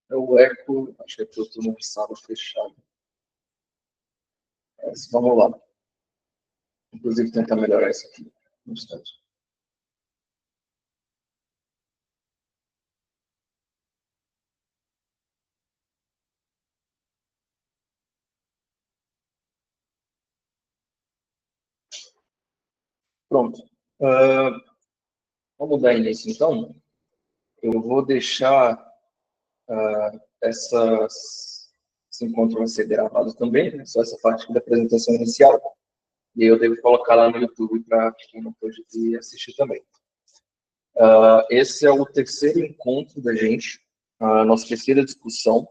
É o eco, acho que é porque eu estou numa sala fechada. Mas vamos lá. Inclusive, tentar melhorar isso aqui no instante. Pronto. Vamos dar início, então. Eu vou deixar esse encontro vai ser gravado também, né? Só essa parte da apresentação inicial. E eu devo colocar lá no YouTube para quem não pode vir assistir também. Esse é o terceiro encontro da gente, a nossa terceira discussão.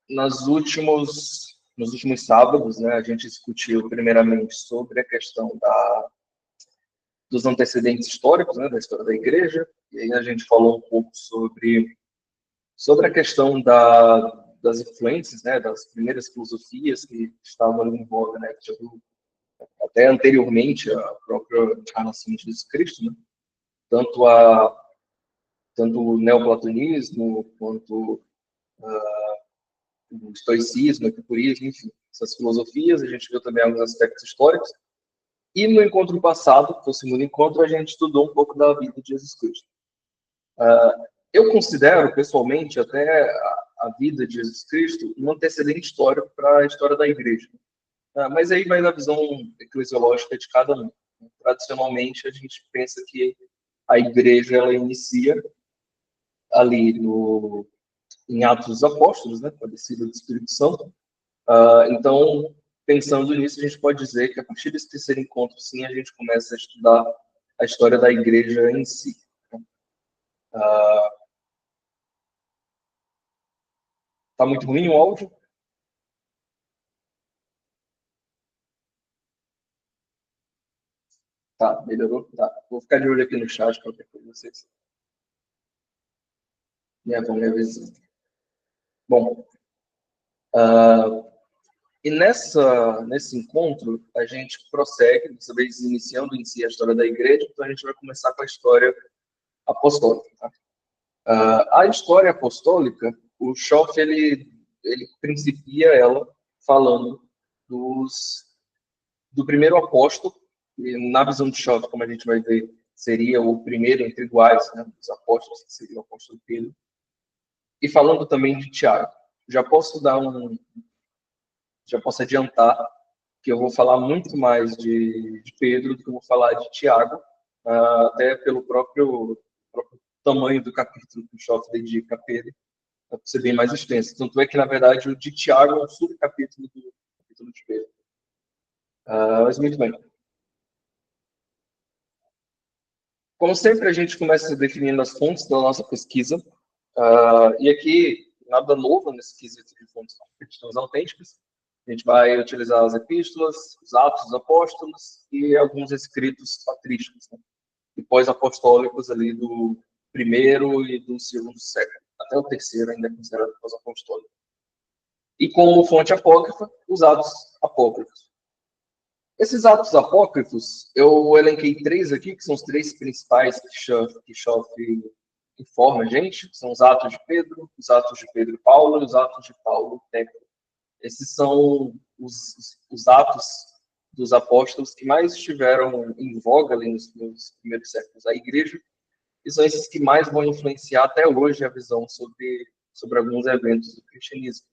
Nos últimos sábados, né, a gente discutiu primeiramente sobre a questão dos antecedentes históricos, né, da história da igreja, e aí a gente falou um pouco sobre a questão das influências, né, das primeiras filosofias que estavam em voga, né, até anteriormente à própria encarnação de Jesus Cristo, né, tanto o neoplatonismo quanto o estoicismo, o epicurismo, enfim, essas filosofias. A gente viu também alguns aspectos históricos. E no encontro passado, que foi o segundo encontro, a gente estudou um pouco da vida de Jesus Cristo. Eu considero, pessoalmente, até a vida de Jesus Cristo um antecedente histórico para a história da igreja. Mas aí vai da visão eclesiológica de cada um. Tradicionalmente, a gente pensa que a igreja ela inicia ali em Atos dos Apóstolos, né, com a descida do Espírito Santo. Então, pensando nisso, a gente pode dizer que a partir desse terceiro encontro, sim, a gente começa a estudar a história da igreja em si. Tá muito ruim o áudio? Tá, melhorou? Tá. Vou ficar de olho aqui no chat, qualquer coisa vocês vão me avisando. Bom, e nesse encontro, a gente prossegue, dessa vez iniciando em si a história da igreja, então a gente vai começar com a história apostólica. Tá? A história apostólica, o Schoff, ele principia ela falando do primeiro apóstolo, e na visão de Schoff, como a gente vai ver, seria o primeiro entre iguais, né, dos apóstolos, que seria o apóstolo Pedro, e falando também de Tiago. Já posso adiantar que eu vou falar muito mais de Pedro do que eu vou falar de Tiago, até pelo próprio tamanho do capítulo que o Schoff dedica a Pedro, para ser bem mais extenso. Tanto é que, na verdade, o de Tiago é um subcapítulo do capítulo de Pedro. Mas muito bem. Como sempre, a gente começa definindo as fontes da nossa pesquisa. E aqui, nada novo nesse quesito de fontes cristãs autênticas. A gente vai utilizar as epístolas, os Atos dos Apóstolos e alguns escritos patrísticos, né? E pós-apostólicos ali do primeiro e do segundo século. Até o terceiro ainda é considerado pós-apostólico. E como fonte apócrifa, os Atos Apócrifos. Esses Atos Apócrifos, eu elenquei três aqui, que são os três principais que Schoff informa a gente, que são os Atos de Pedro, os Atos de Pedro e Paulo e os Atos de Paulo e Teco. Esses são os atos dos apóstolos que mais estiveram em voga ali nos primeiros séculos da igreja, e são esses que mais vão influenciar até hoje a visão sobre alguns eventos do cristianismo.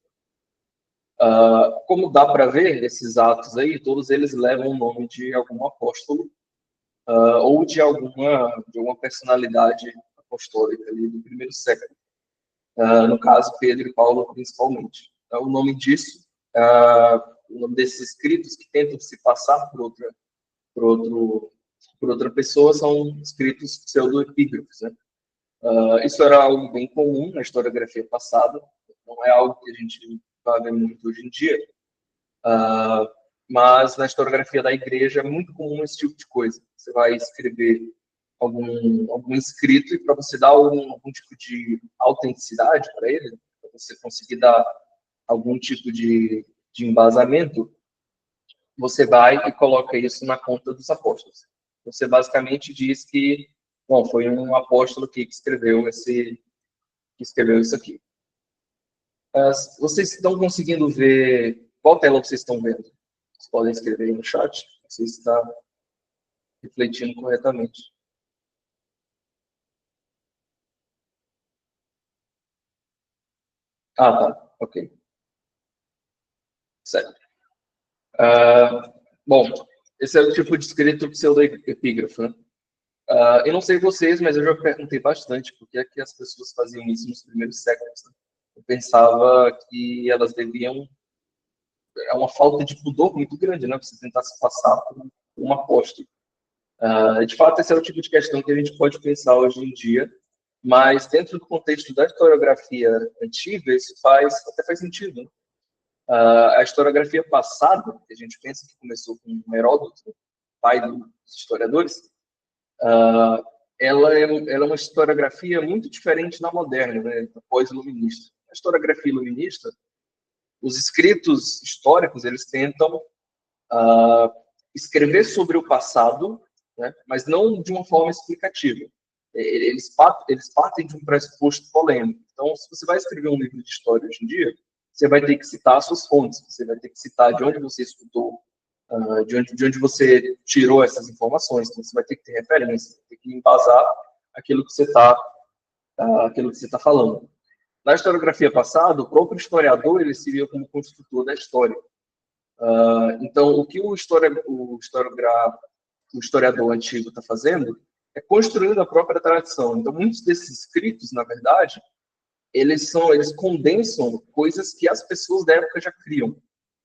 Como dá para ver, esses atos aí, todos eles levam o nome de algum apóstolo ou de alguma personalidade apostólica ali do primeiro século. No caso, Pedro e Paulo, principalmente. O nome disso, o nome desses escritos que tentam se passar por outra pessoa são escritos pseudoepígrafos, né? Isso era algo bem comum na historiografia passada, não é algo que a gente vai ver muito hoje em dia, mas na historiografia da igreja é muito comum esse tipo de coisa. Você vai escrever algum escrito e para você dar algum tipo de autenticidade para ele, para você conseguir dar algum tipo de embasamento, você vai e coloca isso na conta dos apóstolos. Você basicamente diz que, bom, foi um apóstolo que escreveu que escreveu isso aqui. Vocês estão conseguindo ver qual tela vocês estão vendo? Vocês podem escrever aí no chat, se está refletindo corretamente. Ah, tá. Ok. Certo. Bom, esse é o tipo de escrito pseudoepígrafo, né? Eu não sei vocês, mas eu já perguntei bastante por que é que as pessoas faziam isso nos primeiros séculos. Né? Eu pensava que elas deviam... É uma falta de pudor muito grande, né? Você tentar se passar por um apóstolo. De fato, esse é o tipo de questão que a gente pode pensar hoje em dia, mas dentro do contexto da historiografia antiga, isso até faz sentido. Né? A historiografia passada, que a gente pensa que começou com Heródoto, pai dos historiadores, ela é uma historiografia muito diferente da moderna, né, pós-iluminista. A historiografia iluminista, os escritos históricos, eles tentam escrever sobre o passado, né, mas não de uma forma explicativa. Eles partem de um pressuposto polêmico. Então, se você vai escrever um livro de história hoje em dia, você vai ter que citar suas fontes, você vai ter que citar de onde você estudou, de onde você tirou essas informações. Então, você vai ter que ter referência, vai ter que embasar aquilo que você está falando. Na historiografia passada, o próprio historiador ele se via como construtor da história. Então, o que o historiador antigo está fazendo é construindo a própria tradição. Então, muitos desses escritos, na verdade, eles condensam coisas que as pessoas da época já criam.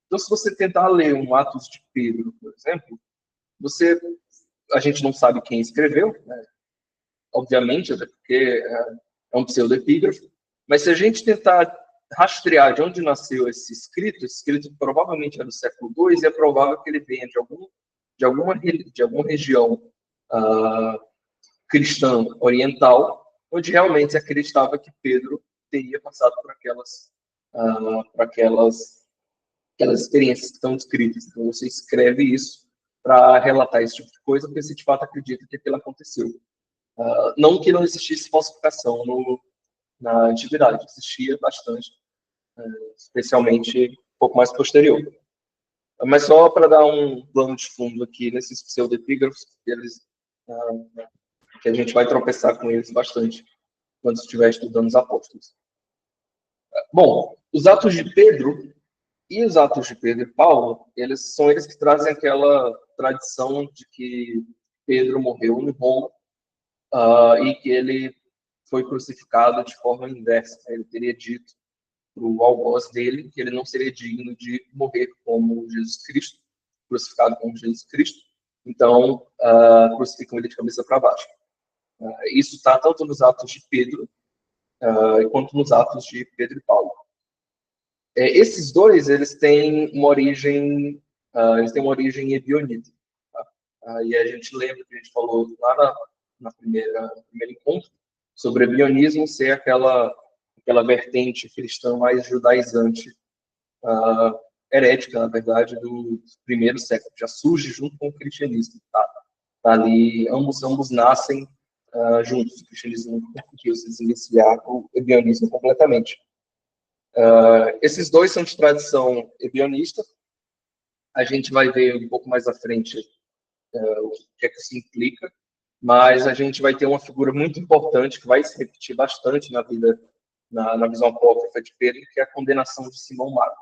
Então, se você tentar ler um Atos de Pedro, por exemplo, a gente não sabe quem escreveu, né? Obviamente, até porque é um pseudoepígrafo, mas se a gente tentar rastrear de onde nasceu esse escrito provavelmente é do século II, e é provável que ele venha de alguma região cristã oriental, onde realmente se acreditava que Pedro teria passado por aquelas experiências que estão descritas. Então, você escreve isso para relatar esse tipo de coisa, porque você de fato acredita que aquilo aconteceu. Não que não existisse falsificação na antiguidade, existia bastante, especialmente um pouco mais posterior. Mas só para dar um plano de fundo aqui nesses pseudepígrafos, que a gente vai tropeçar com eles bastante quando estiver estudando os apóstolos. Bom, os Atos de Pedro e os Atos de Pedro e Paulo, eles são eles que trazem aquela tradição de que Pedro morreu em Roma e que ele foi crucificado de forma inversa. Ele teria dito para o algoz dele que ele não seria digno de morrer como Jesus Cristo, crucificado como Jesus Cristo. Então, crucificam ele de cabeça para baixo. Isso está tanto nos Atos de Pedro quanto nos Atos de Pedro e Paulo. Esses dois, eles têm uma origem ebionita. Tá? E a gente lembra que a gente falou lá no primeiro encontro sobre ebionismo ser aquela vertente cristã mais judaizante, herética, na verdade, do primeiro século. Já surge junto com o cristianismo. Tá ali, ambos nascem juntos. O cristianismo conseguiu se desvencilhar o ebionismo completamente. Esses dois são de tradição ebionista. A gente vai ver um pouco mais à frente o que é que isso implica, mas a gente vai ter uma figura muito importante que vai se repetir bastante na visão apócrifa de Pedro, que é a condenação de Simão Mago.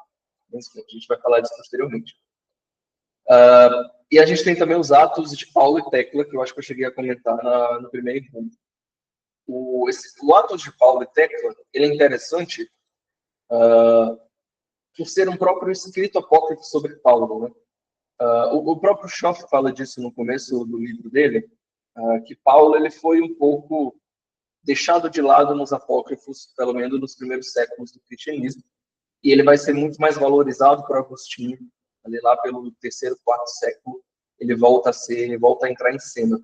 A gente vai falar disso posteriormente. E a gente tem também os Atos de Paulo e Tecla, que eu acho que eu cheguei a comentar no primeiro encontro. O Atos de Paulo e Tecla, ele é interessante por ser um próprio escrito apócrifo sobre Paulo. Né? O próprio Schoff fala disso no começo do livro dele, que Paulo ele foi um pouco deixado de lado nos apócrifos, pelo menos nos primeiros séculos do cristianismo, e ele vai ser muito mais valorizado por Agostinho, ali lá pelo terceiro, quarto século, ele volta a entrar em cena.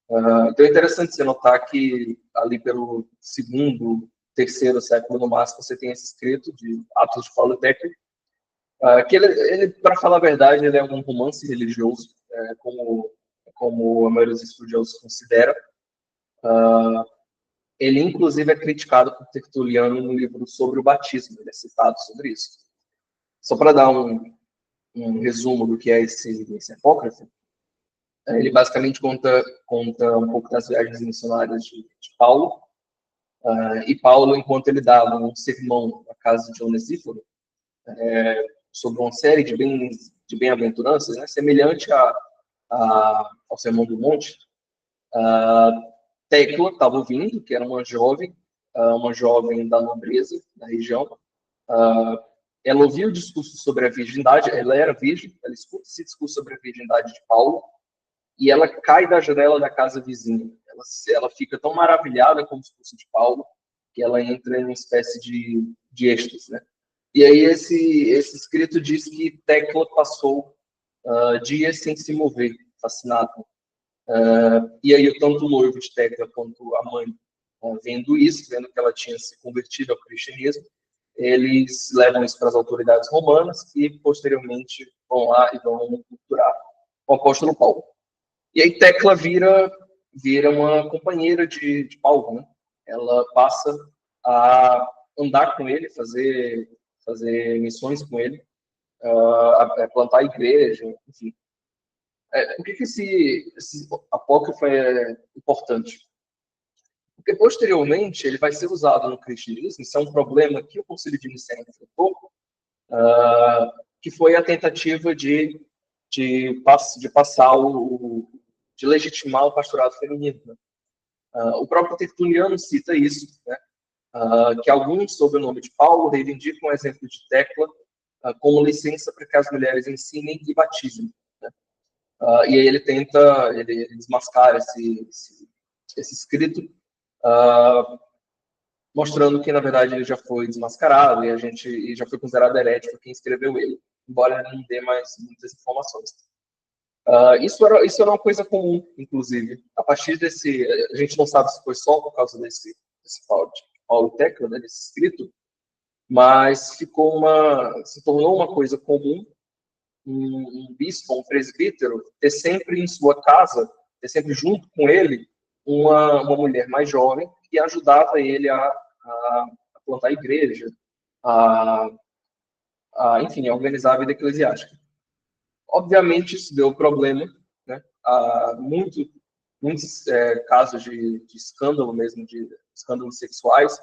Então é interessante você notar que ali pelo segundo, terceiro século no máximo, você tem esse escrito de Atos de Paulo e Tecla, que ele para falar a verdade, ele é um romance religioso, como a maioria dos estudiosos considera. Ele, inclusive, é criticado por Tertuliano no livro sobre o batismo, ele é citado sobre isso. Só para dar um resumo do que é esse apócrifo, ele basicamente conta um pouco das viagens missionárias de Paulo, e Paulo, enquanto ele dava um sermão na casa de Onesíforo, sobre uma série de bem-aventuranças, né, semelhante ao Sermão do Monte, Tecla estava ouvindo, que era uma jovem da nobreza da região. Ela ouviu o discurso sobre a virgindade, ela era virgem, ela escuta esse discurso sobre a virgindade de Paulo, e ela cai da janela da casa vizinha. Ela fica tão maravilhada com o discurso de Paulo, que ela entra em uma espécie de êxtase, né? E aí esse escrito diz que Tecla passou dias sem se mover, fascinada. E aí tanto o noivo de Tecla quanto a mãe, vendo isso, vendo que ela tinha se convertido ao cristianismo, eles levam isso para as autoridades romanas, que posteriormente vão lá e vão capturar o apóstolo Paulo. E aí Tecla vira uma companheira de Paulo, né? Ela passa a andar com ele, fazer missões com ele, a plantar a igreja, enfim. Por que esse apócrifo é importante? Porque posteriormente ele vai ser usado no cristianismo, isso é um problema que o Concílio de Nicéia enfrentou, que foi a tentativa de passar de legitimar o pastorado feminino. Né? O próprio Tertuliano cita isso, né? Que alguns, sob o nome de Paulo, reivindicam o exemplo de Tecla como licença para que as mulheres ensinem e batizem. Né? E aí ele tenta desmascarar esse escrito, mostrando que, na verdade, ele já foi desmascarado e já foi considerado herético quem escreveu ele, embora ele não dê mais muitas informações. Isso era uma coisa comum, inclusive. A partir desse... A gente não sabe se foi só por causa desse Paulo Tecla, né, desse escrito, mas se tornou uma coisa comum um bispo, um presbítero, ter sempre em sua casa, ter sempre junto com ele, uma mulher mais jovem que ajudava ele a plantar a igreja, enfim, a organizar a vida eclesiástica. Obviamente, isso deu problema, né? Há muitos casos de escândalo mesmo, de escândalos sexuais,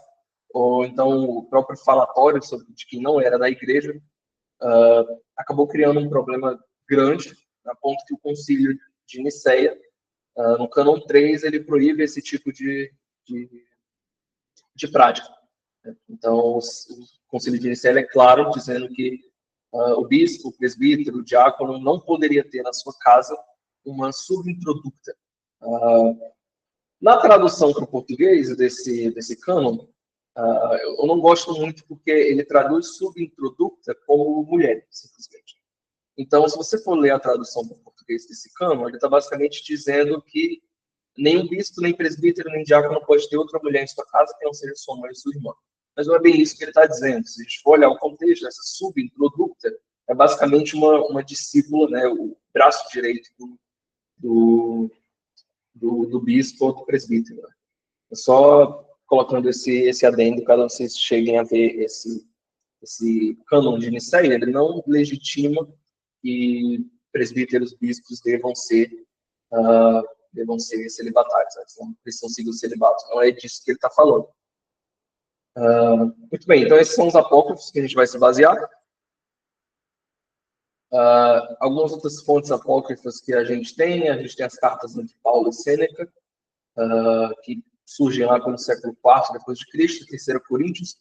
ou então o próprio falatório de que não era da igreja, acabou criando um problema grande, a ponto que o Concílio de Nicéia, no Cânon 3, ele proíbe esse tipo de prática. Então, o Concílio de Nicéia é claro, dizendo que o bispo, o presbítero, o diácono não poderia ter na sua casa uma subintroducta. Na tradução para o português desse cânon, eu não gosto muito porque ele traduz subintroducta como mulher, simplesmente. Então, se você for ler a tradução para o português desse cânon, ele está basicamente dizendo que nem bispo, nem presbítero, nem diácono pode ter outra mulher em sua casa que não seja sua mãe ou sua irmã. Mas não é bem isso que ele está dizendo. Se a gente for olhar o contexto dessa subintroducta, é basicamente uma discípula, né, o braço direito do bispo ou do presbítero. Né? É só colocando esse adendo, caso vocês cheguem a ver esse cânon de Nicéia, ele não legitima que presbíteros, bispos devam ser celibatários, né? Não precisam seguir o celibato. Não é disso que ele está falando. Muito bem, então esses são os apócrifos que a gente vai se basear. Algumas outras fontes apócrifas que a gente tem as cartas de Paulo e Sêneca, que surgem lá pelo século IV depois de Cristo, 3 Coríntios,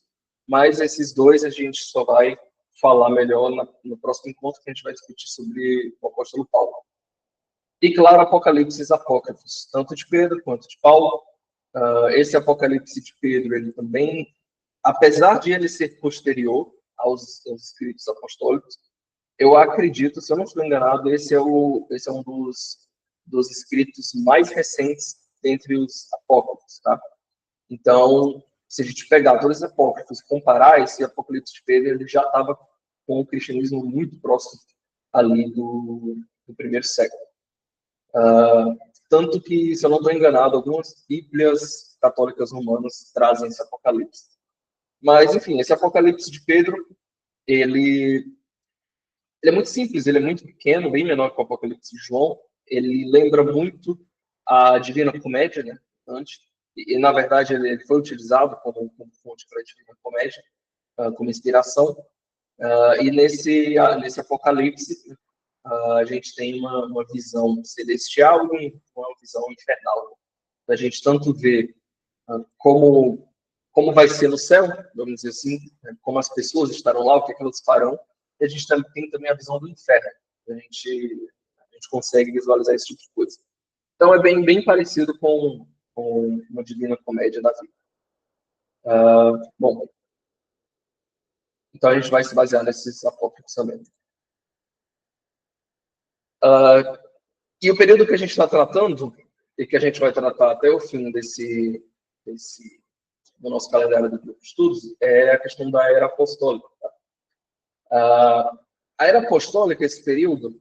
mas esses dois a gente só vai falar melhor no próximo encontro, que a gente vai discutir sobre o apóstolo Paulo. E, claro, apocalipses apócrifos, tanto de Pedro quanto de Paulo. Esse apocalipse de Pedro, ele também, apesar de ele ser posterior aos escritos apostólicos, eu acredito, se eu não estou enganado, esse é um dos escritos mais recentes dentre os apócrifos, tá? Então, se a gente pegar todos os apócrifos e comparar, esse Apocalipse de Pedro, ele já estava com o cristianismo muito próximo ali do primeiro século. Tanto que, se eu não estou enganado, algumas bíblias católicas romanas trazem esse Apocalipse. Mas, enfim, esse Apocalipse de Pedro, ele é muito simples, ele é muito pequeno, bem menor que o Apocalipse de João. Ele lembra muito a Divina Comédia, né? Antes. E na verdade, ele foi utilizado como fonte para a Divina Comédia, como inspiração. E nesse Apocalipse, a gente tem uma visão celestial e uma visão infernal. A gente tanto vê como vai ser no céu, vamos dizer assim, né? Como as pessoas estarão lá, o que elas farão. E a gente tem também a visão do inferno. A gente consegue visualizar esse tipo de coisa. Então é bem parecido com uma Divina Comédia da vida. Bom, então a gente vai se basear nesses apócrifos também. E o período que a gente está tratando, e que a gente vai tratar até o fim do nosso calendário do grupo de estudos, é a questão da Era Apostólica. A Era Apostólica, esse período,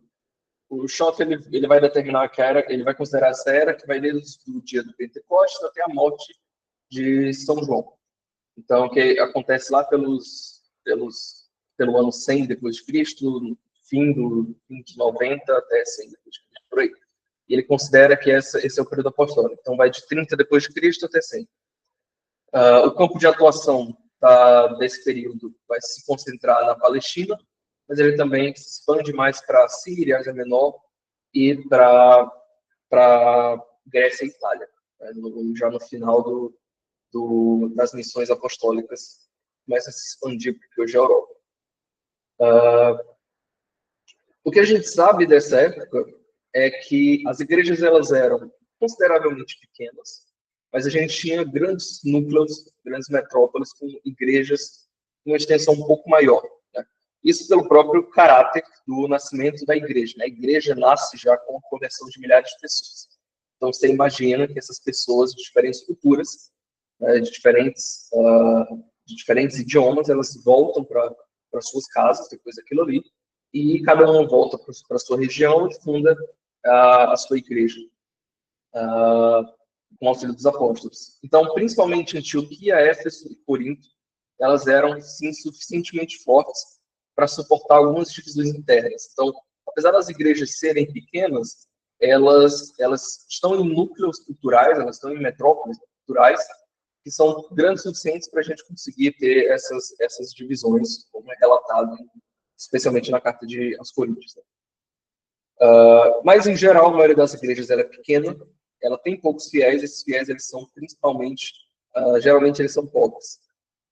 o Schoff ele vai determinar que ele vai considerar essa era que vai desde o dia do Pentecostes até a morte de São João. Então, que acontece lá pelo ano 100 depois de Cristo, fim de 90 até 100 depois de Cristo, por aí. E ele considera que esse é o período apostólico. Então, vai de 30 depois de Cristo até 100. O campo de atuação desse período vai se concentrar na Palestina, mas ele também se expande mais para a Síria, Ásia Menor, e para Grécia e Itália, né? Já no final das missões apostólicas, começa a se expandir, porque hoje é a Europa. O que a gente sabe dessa época é que as igrejas elas eram consideravelmente pequenas, mas a gente tinha grandes núcleos, grandes metrópoles com igrejas com uma extensão um pouco maior. Né? Isso pelo próprio caráter do nascimento da igreja. Né? A igreja nasce já com a conversão de milhares de pessoas. Então você imagina que essas pessoas de diferentes culturas, né, de diferentes idiomas, elas voltam para suas casas depois daquilo ali, e cada um volta para a sua região e funda a sua igreja, com o auxílio dos apóstolos. Então, principalmente Antioquia, Éfeso e Corinto, elas eram, sim, suficientemente fortes para suportar algumas divisões internas. Então, apesar das igrejas serem pequenas, elas estão em núcleos culturais, elas estão em metrópoles culturais, que são grandes o suficientes para a gente conseguir ter essas divisões, como é relatado, especialmente na carta aos Coríntios. Né? Mas, em geral, a maioria das igrejas ela é pequena, ela tem poucos fiéis, esses fiéis eles são principalmente, geralmente eles são pobres.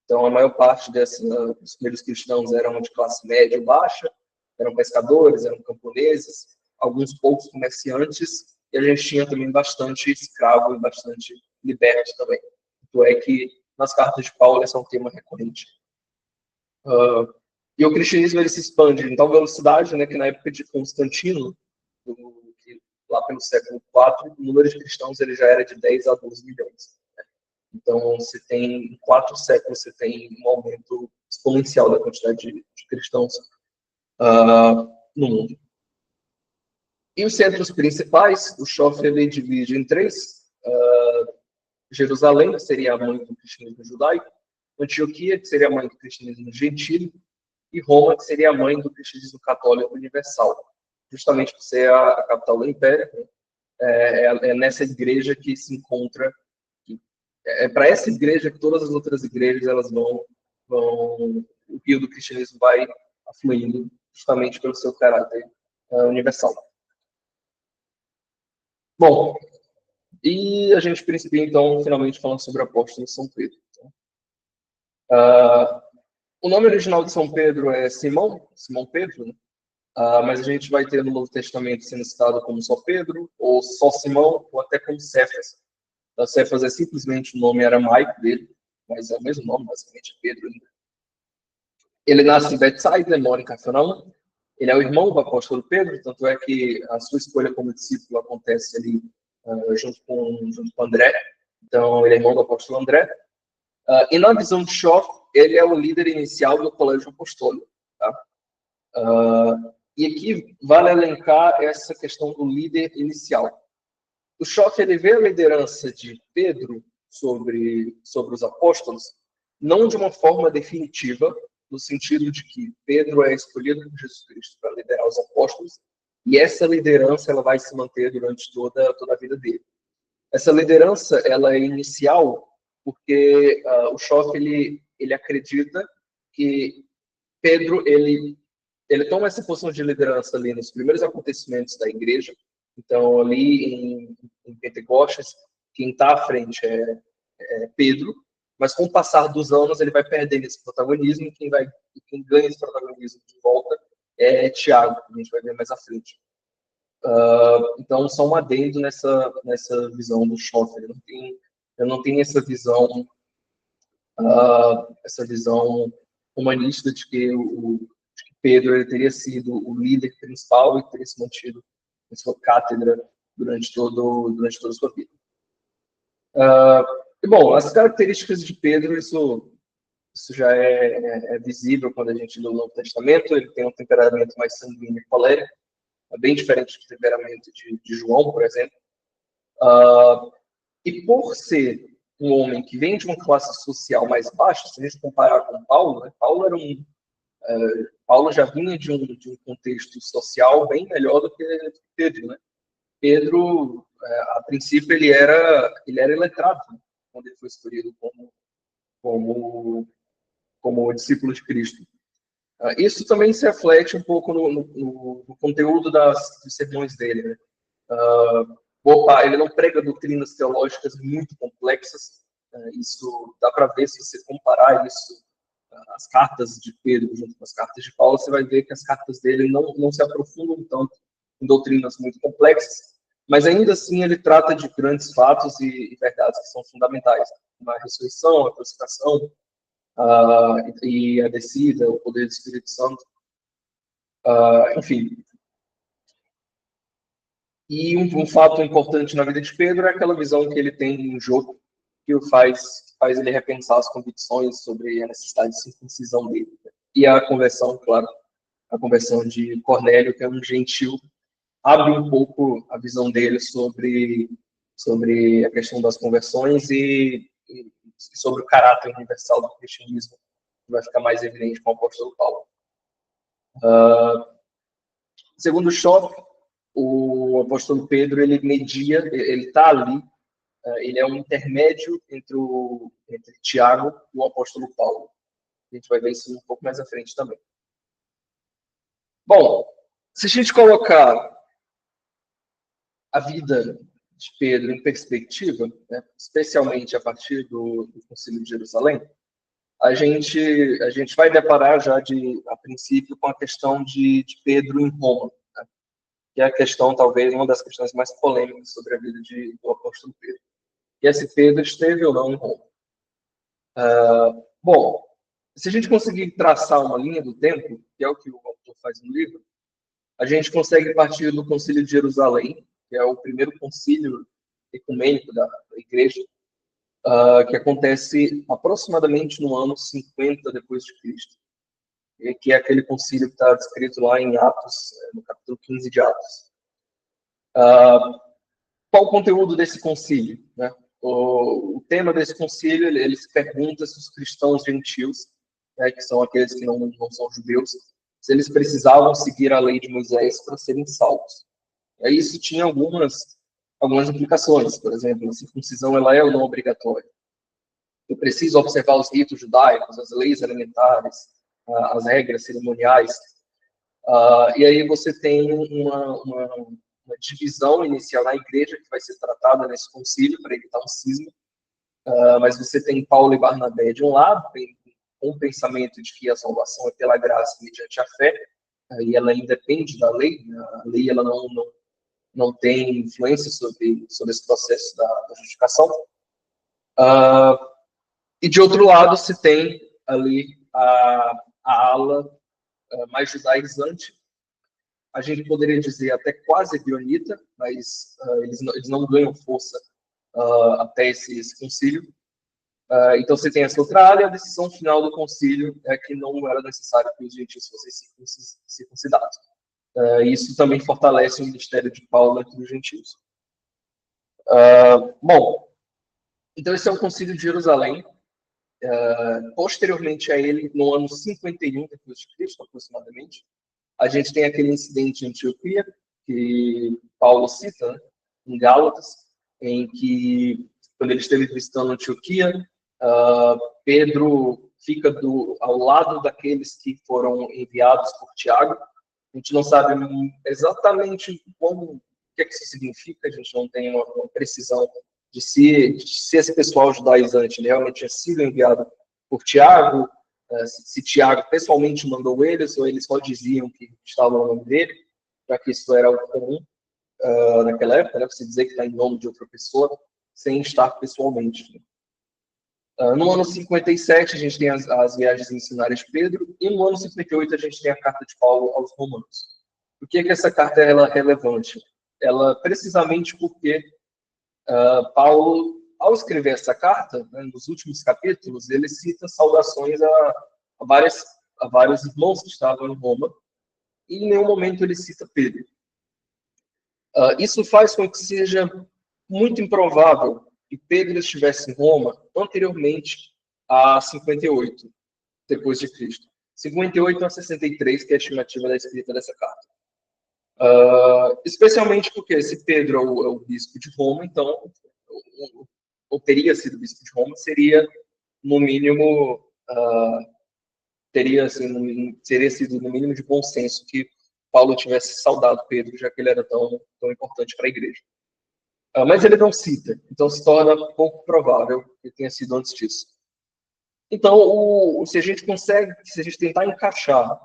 Então, a maior parte dos primeiros cristãos eram de classe média ou baixa, eram pescadores, eram camponeses, alguns poucos comerciantes, e a gente tinha também bastante escravo e bastante liberto também. Tanto é que nas cartas de Paulo esse é um tema recorrente. E o cristianismo ele se expande em tal velocidade, né, que na época de Constantino, lá pelo século IV, o número de cristãos ele já era de 10 a 12 milhões. Né? Então, em 4 séculos, você tem um aumento exponencial da quantidade de cristãos no mundo. E os centros principais, o Schoff ele divide em 3. Jerusalém, que seria a mãe do cristianismo judaico, Antioquia, que seria a mãe do cristianismo gentílico, e Roma, que seria a mãe do cristianismo católico universal, justamente por ser a capital do Império. É nessa igreja que se encontra, é para essa igreja que todas as outras igrejas elas vão o rio do cristianismo vai afluindo, justamente pelo seu caráter universal. Bom, e a gente principia, então, finalmente falando sobre o apóstolo São Pedro. O nome original de São Pedro é Simão Pedro, né? Mas a gente vai ter no Novo Testamento sendo citado como só Pedro, ou só Simão, ou até como Cefas. Então, Cefas é simplesmente o nome aramaico dele, mas é o mesmo nome, basicamente, Pedro ainda. Ele nasce em Betsaida, mora em Cafarnaum. Ele é o irmão do apóstolo Pedro, tanto é que a sua escolha como discípulo acontece ali junto com André. Então, ele é irmão do apóstolo André. E na visão de Schoff, ele é o líder inicial do colégio apostólico. Tá? E aqui vale elencar essa questão do líder inicial. o Schoff ele vê a liderança de Pedro sobre os apóstolos não de uma forma definitiva, no sentido de que Pedro é escolhido por Jesus Cristo para liderar os apóstolos, e essa liderança ela vai se manter durante toda a vida dele. Essa liderança ela é inicial porque o Schoff ele acredita que Pedro ele toma essa posição de liderança ali nos primeiros acontecimentos da igreja. Então, ali em Pentecostes, quem está à frente é Pedro, mas com o passar dos anos ele vai perdendo esse protagonismo, e quem ganha esse protagonismo de volta é Tiago, que a gente vai ver mais à frente. Então, só um adendo nessa visão do Schoff. Eu não tenho essa visão humanista de que Pedro ele teria sido o líder principal e teria se mantido em sua cátedra durante toda a sua vida. Bom, as características de Pedro, isso já é visível quando a gente lê o Novo Testamento. Ele tem um temperamento mais sanguíneo e colérico, bem diferente do temperamento de João, por exemplo. E por ser um homem que vem de uma classe social mais baixa, se a gente comparar com Paulo, né? Paulo já vinha de um contexto social bem melhor do que Pedro, né? Pedro, a princípio, ele era iletrado, né? Quando ele foi escolhido como discípulo de Cristo. Isso também se reflete um pouco no conteúdo dos sermões dele, né? Ele não prega doutrinas teológicas muito complexas. Isso dá para ver se você comparar isso, as cartas de Pedro junto com as cartas de Paulo, você vai ver que as cartas dele não se aprofundam tanto em doutrinas muito complexas, mas ainda assim ele trata de grandes fatos e verdades que são fundamentais, como a ressurreição, a crucificação, e a descida, o poder do Espírito Santo, enfim. E um fato importante na vida de Pedro é aquela visão que ele tem em Job, que o faz ele repensar as convicções sobre a necessidade de circuncisão dele. E a conversão, claro, a conversão de Cornélio, que é um gentil, abre um pouco a visão dele sobre a questão das conversões e sobre o caráter universal do cristianismo, que vai ficar mais evidente com o apóstolo Paulo. Segundo Schoff, o apóstolo Pedro, ele está ali, ele é um intermédio entre Tiago e o apóstolo Paulo. A gente vai ver isso um pouco mais à frente também. Bom, se a gente colocar a vida de Pedro em perspectiva, né, especialmente a partir do Concílio de Jerusalém, a gente vai deparar já a princípio com a questão de Pedro em Roma, né, que é a questão, talvez, uma das questões mais polêmicas sobre a vida do apóstolo Pedro. E se Pedro esteve ou não em Roma. Bom, se a gente conseguir traçar uma linha do tempo, que é o que o autor faz no livro, a gente consegue partir do Concílio de Jerusalém, que é o primeiro concílio ecumênico da igreja, que acontece aproximadamente no ano 50 depois de Cristo, que é aquele concílio que está descrito lá em Atos, no capítulo 15 de Atos. Qual o conteúdo desse concílio, né? O tema desse concílio, ele se pergunta se os cristãos gentios, né, que são aqueles que não são judeus, se eles precisavam seguir a lei de Moisés para serem salvos. E aí isso tinha algumas implicações. Por exemplo, a circuncisão ela é ou não obrigatória. Eu preciso observar os ritos judaicos, as leis elementares, as regras cerimoniais. E aí você tem uma divisão inicial na igreja que vai ser tratada nesse concílio para evitar um cisma. Mas você tem Paulo e Barnabé de um lado, com o pensamento de que a salvação é pela graça mediante a fé, e ela independe da lei. A lei ela não tem influência sobre esse processo da justificação. E de outro lado se tem ali a ala mais judaizante, a gente poderia dizer até quase bionita, mas eles não ganham força até esse concílio. Então você tem essa outra área, a decisão final do concílio é que não era necessário que os gentios fossem circuncidados. Isso também fortalece o ministério de Paulo entre os gentios. Bom, então esse é o Concílio de Jerusalém. Posteriormente a ele, no ano 51 depois de Cristo, aproximadamente, a gente tem aquele incidente em Antioquia, que Paulo cita, né, em Gálatas, em que, quando ele esteve visitando Antioquia, Pedro fica ao lado daqueles que foram enviados por Tiago. A gente não sabe exatamente o que isso significa, a gente não tem uma precisão de se esse pessoal judaizante realmente tinha sido enviado por Tiago, se Tiago pessoalmente mandou eles, ou eles só diziam que estava no nome dele, já que isso era algo comum naquela época, né, você dizer que está em nome de outra pessoa, sem estar pessoalmente. No ano 57, a gente tem as viagens missionárias de Pedro, e no ano 58, a gente tem a carta de Paulo aos Romanos. Por que essa carta é relevante? Ela, precisamente porque Paulo, ao escrever essa carta, né, nos últimos capítulos, ele cita saudações a vários irmãos que estavam em Roma, e em nenhum momento ele cita Pedro. Isso faz com que seja muito improvável que Pedro estivesse em Roma anteriormente a 58, depois de Cristo. 58 a 63, que é a estimativa da escrita dessa carta. Especialmente porque se Pedro é o bispo de Roma, então, ou teria sido bispo de Roma, seria, no mínimo, seria sido, no mínimo, de bom senso que Paulo tivesse saudado Pedro, já que ele era tão importante para a igreja. Mas ele não cita, então se torna pouco provável que tenha sido antes disso. Então, se a gente tentar encaixar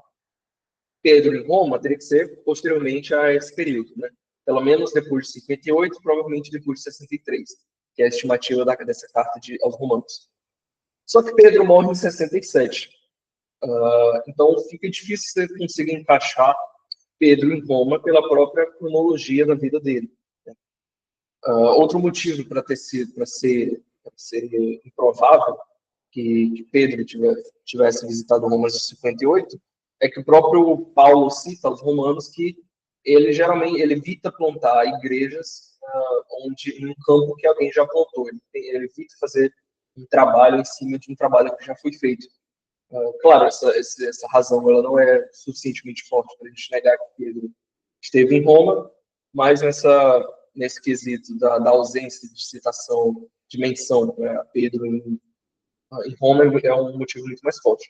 Pedro em Roma, teria que ser posteriormente a esse período, né? Pelo menos depois de 58, provavelmente depois de 63, que é a estimativa dessa carta aos Romanos. Só que Pedro morre em 67. Então fica difícil você conseguir encaixar Pedro em Roma pela própria cronologia da vida dele. Outro motivo para ser improvável que Pedro tivesse visitado Roma em 58 é que o próprio Paulo cita aos romanos que ele geralmente evita plantar igrejas em um campo que alguém já plantou. Ele evita fazer um trabalho em cima de um trabalho que já foi feito. Claro, essa razão ela não é suficientemente forte para a gente negar que Pedro esteve em Roma, mas nesse quesito da ausência de citação, de menção, né, Pedro em Roma é um motivo muito mais forte.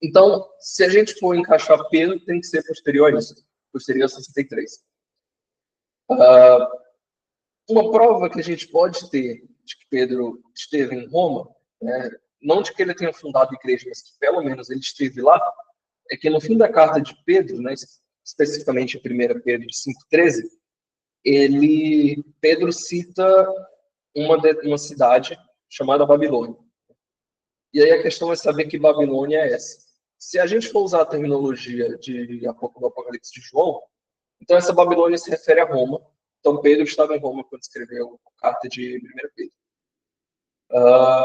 Então, se a gente for encaixar Pedro, tem que ser posterior a isso, posterior a 63. Uma prova que a gente pode ter de que Pedro esteve em Roma, né, não de que ele tenha fundado a igreja, mas que pelo menos ele esteve lá, é que no fim da carta de Pedro, né, especificamente a 1 Pedro 5,13, Pedro cita uma cidade chamada Babilônia. E aí a questão é saber que Babilônia é essa. Se a gente for usar a terminologia do Apocalipse de João, então essa Babilônia se refere a Roma. Então Pedro estava em Roma quando escreveu a carta de 1 Pedro.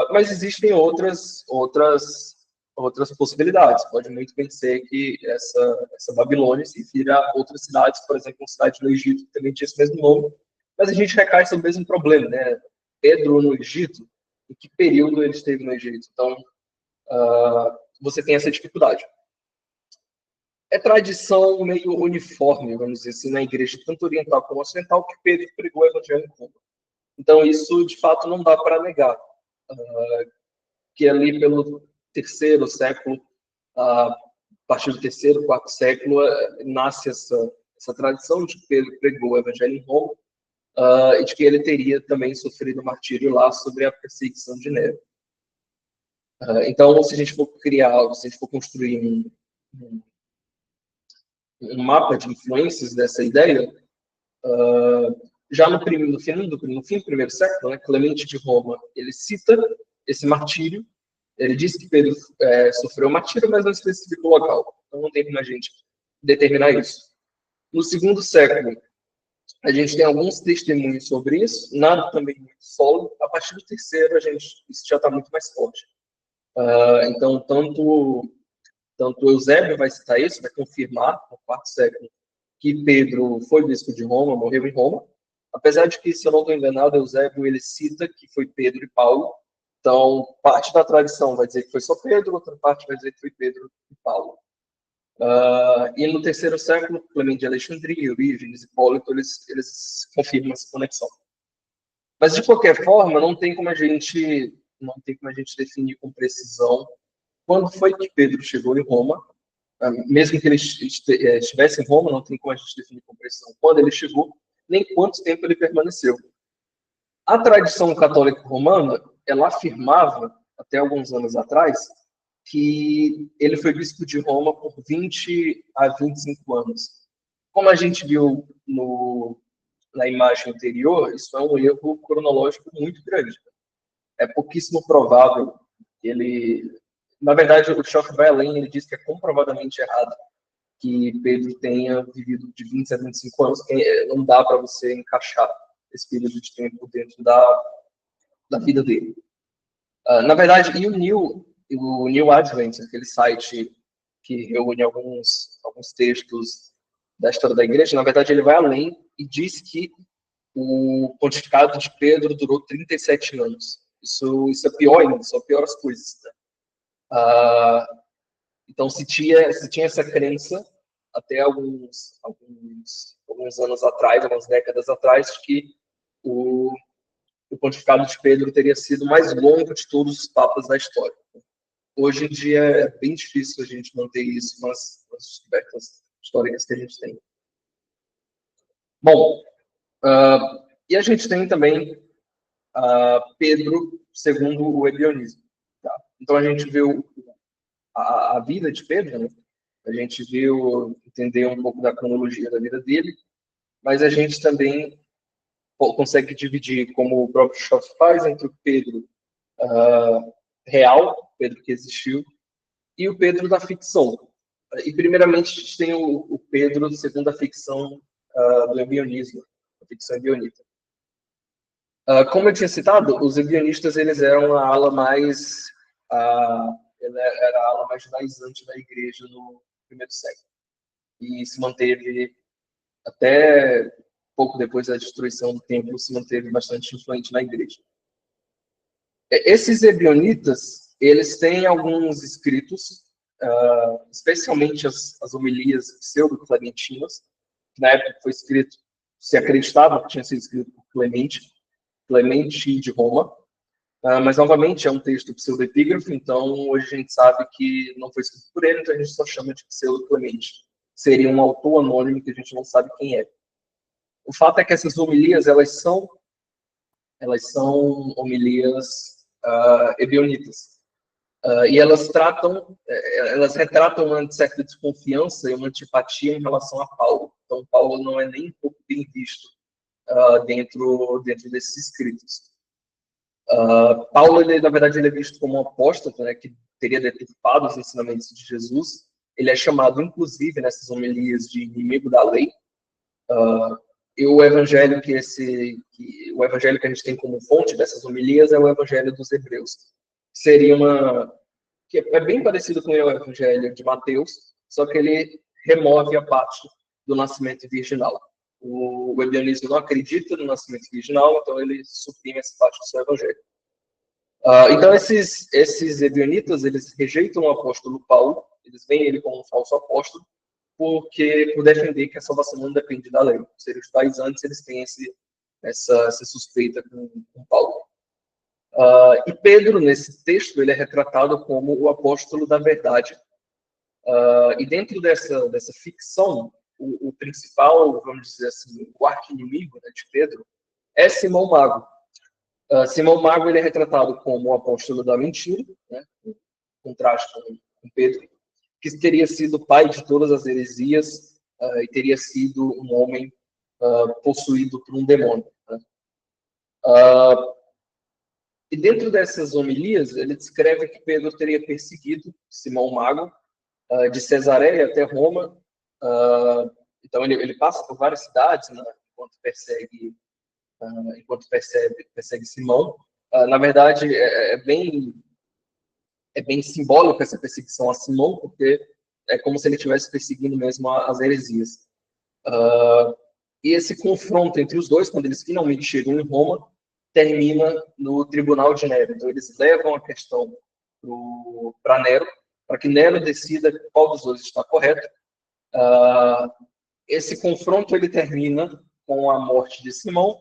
Mas existem outras possibilidades. Pode muito bem ser que essa Babilônia se refira a outras cidades, por exemplo, uma cidade no Egito que também tinha esse mesmo nome, mas a gente recai sobre o mesmo problema, né? Pedro no Egito, em que período ele esteve no Egito? Então, você tem essa dificuldade. É tradição meio uniforme, vamos dizer assim, na igreja, tanto oriental como ocidental, que Pedro pregou o evangelho em Roma. Então, isso, de fato, não dá para negar. Que ali pelo terceiro século, a partir do terceiro, quarto século, nasce essa tradição de que Pedro pregou o evangelho em Roma e de que ele teria também sofrido martírio lá sobre a perseguição de Nero. Então, se a gente for construir um mapa de influências dessa ideia, já no fim do primeiro século, né, Clemente de Roma, ele cita esse martírio. Ele diz que Pedro sofreu martírio, mas não especifica o local. Então não tem como a gente determinar isso. No segundo século, a gente tem alguns testemunhos sobre isso, nada também muito sólido. A partir do terceiro, isso já está muito mais forte. Então, tanto Eusébio vai citar isso, vai confirmar, no quarto século, que Pedro foi bispo de Roma, morreu em Roma. Apesar de que, se eu não estou enganado, Eusébio ele cita que foi Pedro e Paulo. Então, parte da tradição vai dizer que foi só Pedro, outra parte vai dizer que foi Pedro e Paulo. E no terceiro século, Clemente de Alexandria, Orígenes, Hipólito, eles confirmam essa conexão. Mas, de qualquer forma, não tem como a gente definir com precisão quando foi que Pedro chegou em Roma. Mesmo que ele estivesse em Roma, não tem como a gente definir com precisão quando ele chegou, nem quanto tempo ele permaneceu. A tradição católica romana, ela afirmava, até alguns anos atrás, que ele foi bispo de Roma por 20 a 25 anos. Como a gente viu na imagem anterior, isso é um erro cronológico muito grande. É pouquíssimo provável que ele... Na verdade, o Schoch vai além, ele diz que é comprovadamente errado que Pedro tenha vivido de 20 a 25 anos. Não dá para você encaixar esse período de tempo dentro da vida dele. Na verdade, e o New Advent, aquele site que reúne alguns textos da história da igreja, na verdade, ele vai além e diz que o pontificado de Pedro durou 37 anos. Isso é pior ainda, são piores coisas. Né? Então, se tinha essa crença até alguns anos atrás, algumas décadas atrás, que o pontificado de Pedro teria sido o mais longo de todos os papas da história. Hoje em dia é bem difícil a gente manter isso com as descobertas históricas que a gente tem. Bom, e a gente tem também Pedro segundo o ebionismo. Tá? Então a gente viu a vida de Pedro, né? A gente viu, entender um pouco da cronologia da vida dele, mas a gente também consegue dividir, como o próprio Schoch faz, entre o Pedro real, Pedro que existiu, e o Pedro da ficção. E, primeiramente, a gente tem o Pedro segundo a ficção do ebionismo, a ficção ebionita. Como eu tinha citado, os ebionistas eles eram a ala mais era a ala mais judaizante da igreja no primeiro século. E se manteve até pouco depois da destruição do templo, se manteve bastante influente na igreja. Esses ebionitas, eles têm alguns escritos, especialmente as homilias pseudo-clementinas, que na época foi escrito, se acreditava que tinha sido escrito por Clemente de Roma, mas novamente é um texto pseudo-epígrafo, então hoje a gente sabe que não foi escrito por ele, então a gente só chama de pseudo-Clemente. Seria um autor anônimo que a gente não sabe quem é. O fato é que essas homilias, elas são homilias ebionitas. E elas retratam uma certa desconfiança e uma antipatia em relação a Paulo. Então, Paulo não é nem um pouco bem visto dentro desses escritos. Paulo, na verdade, ele é visto como um apóstolo, né, que teria deturpado os ensinamentos de Jesus. Ele é chamado, inclusive, nessas homilias de inimigo da lei. E o evangelho que a gente tem como fonte dessas homilias é o evangelho dos Hebreus. Que é bem parecido com o evangelho de Mateus, só que ele remove a parte do nascimento virginal. O ebionismo não acredita no nascimento virginal, então ele suprime essa parte do seu evangelho. Então esses ebionitas, eles rejeitam o apóstolo Paulo, eles veem ele como um falso apóstolo, por defender que a salvação não depende da lei. Ou seja, os judaizantes, eles têm essa suspeita com Paulo. E Pedro, nesse texto, ele é retratado como o apóstolo da verdade. E dentro dessa ficção, o principal, vamos dizer assim, o arqui-inimigo, né, de Pedro, é Simão Mago. Simão Mago, ele é retratado como o apóstolo da mentira, né, em contraste com Pedro, que teria sido pai de todas as heresias e teria sido um homem possuído por um demônio. Né? E dentro dessas homilias, ele descreve que Pedro teria perseguido Simão Mago de Cesareia até Roma. Então ele passa por várias cidades, né, enquanto persegue Simão. Na verdade, é bem simbólico essa perseguição a Simão, porque é como se ele estivesse perseguindo mesmo as heresias. E esse confronto entre os dois, quando eles finalmente chegam em Roma, termina no tribunal de Nero. Então, eles levam a questão para Nero, para que Nero decida qual dos dois está correto. Esse confronto ele termina com a morte de Simão,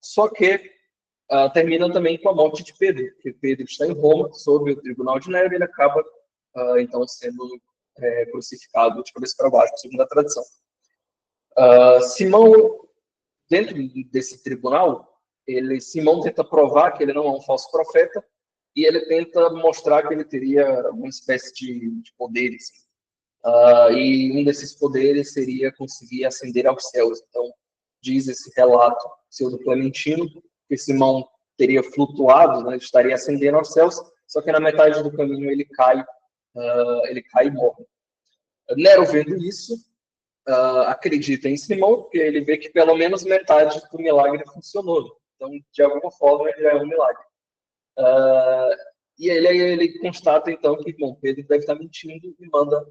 só que termina também com a morte de Pedro, porque Pedro está em Roma, sob o tribunal de Nero, e ele acaba, então, sendo crucificado de cabeça para baixo, segundo a tradição. Simão, dentro desse tribunal, Simão tenta provar que ele não é um falso profeta, e ele tenta mostrar que ele teria uma espécie de poderes. E um desses poderes seria conseguir ascender aos céus. Então, diz esse relato seu do Clementino, que Simão teria flutuado, né, estaria ascendendo aos céus, só que na metade do caminho ele cai e morre. Nero, vendo isso, acredita em Simão, porque ele vê que pelo menos metade do milagre funcionou. Então, de alguma forma, ele já é um milagre. E ele constata, então, que bom, Pedro deve estar mentindo e manda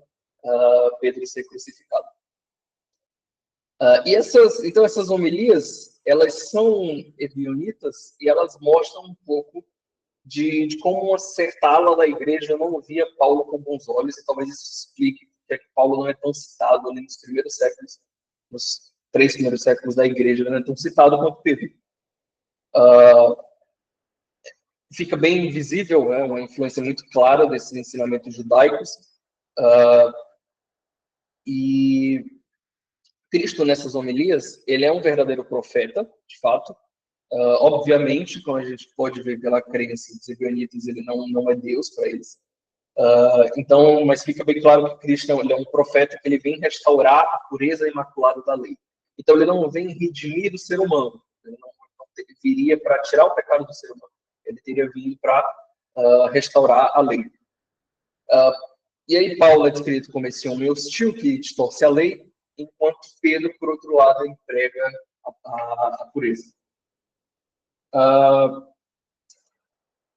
Pedro ser crucificado. Então, essas homilias, elas são ebionitas e elas mostram um pouco de como uma certa ala da igreja não via Paulo com bons olhos, e talvez isso explique porque que Paulo não é tão citado ali nos primeiros séculos, nos 3 primeiros séculos da igreja, não é tão citado quanto Pedro. Fica bem visível, né, uma influência muito clara desses ensinamentos judaicos, e Cristo, nessas homilias, ele é um verdadeiro profeta, de fato. Obviamente, como a gente pode ver pela crença dos ebionitas, ele não é Deus para eles. Então, mas fica bem claro que Cristo ele é um profeta que ele vem restaurar a pureza imaculada da lei. Então, ele não vem redimir o ser humano. Ele não viria para tirar o pecado do ser humano. Ele teria vindo para restaurar a lei. E aí Paulo é descrito como esse homem hostil que distorce a lei, enquanto Pedro, por outro lado, emprega a pureza.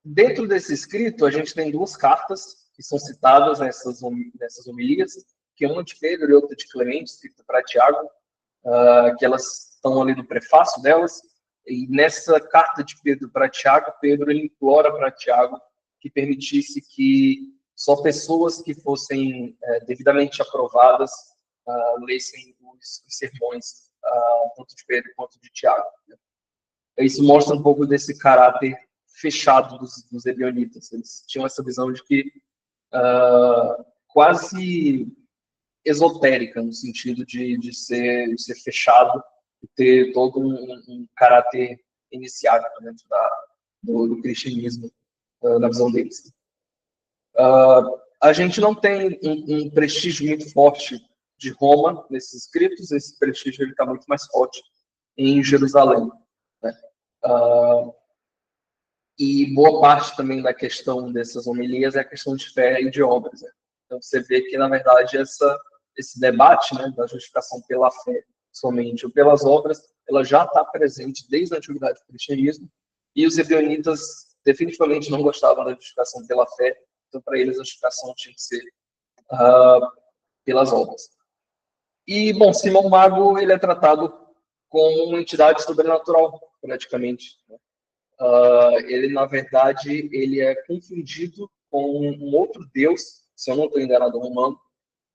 Dentro desse escrito, a gente tem 2 cartas que são citadas nessas homilias, que uma de Pedro e outra de Clemente, escrita para Tiago, que elas estão ali no prefácio delas. E nessa carta de Pedro para Tiago, Pedro ele implora para Tiago que permitisse que só pessoas que fossem devidamente aprovadas lessem os sermões, tanto de Pedro quanto de Tiago. Isso mostra um pouco desse caráter fechado dos ebionitas. Eles tinham essa visão de que quase esotérica, no sentido de ser fechado e ter todo um caráter iniciático dentro do cristianismo, na visão deles. A gente não tem um prestígio muito forte de Roma nesses escritos. Esse prestígio está muito mais forte em Jerusalém, né? E boa parte também da questão dessas homilias é a questão de fé e de obras, né? Então você vê que, na verdade, esse debate, né, da justificação pela fé somente ou pelas obras, ela já está presente desde a antiguidade do cristianismo, e os ebionitas definitivamente não gostavam da justificação pela fé. Então, para eles, a justificação tinha que ser pelas obras. E, bom, Simão Mago, ele é tratado como uma entidade sobrenatural, praticamente, né? Ele, na verdade, ele é confundido com um outro deus, se eu não estou enganado, romano,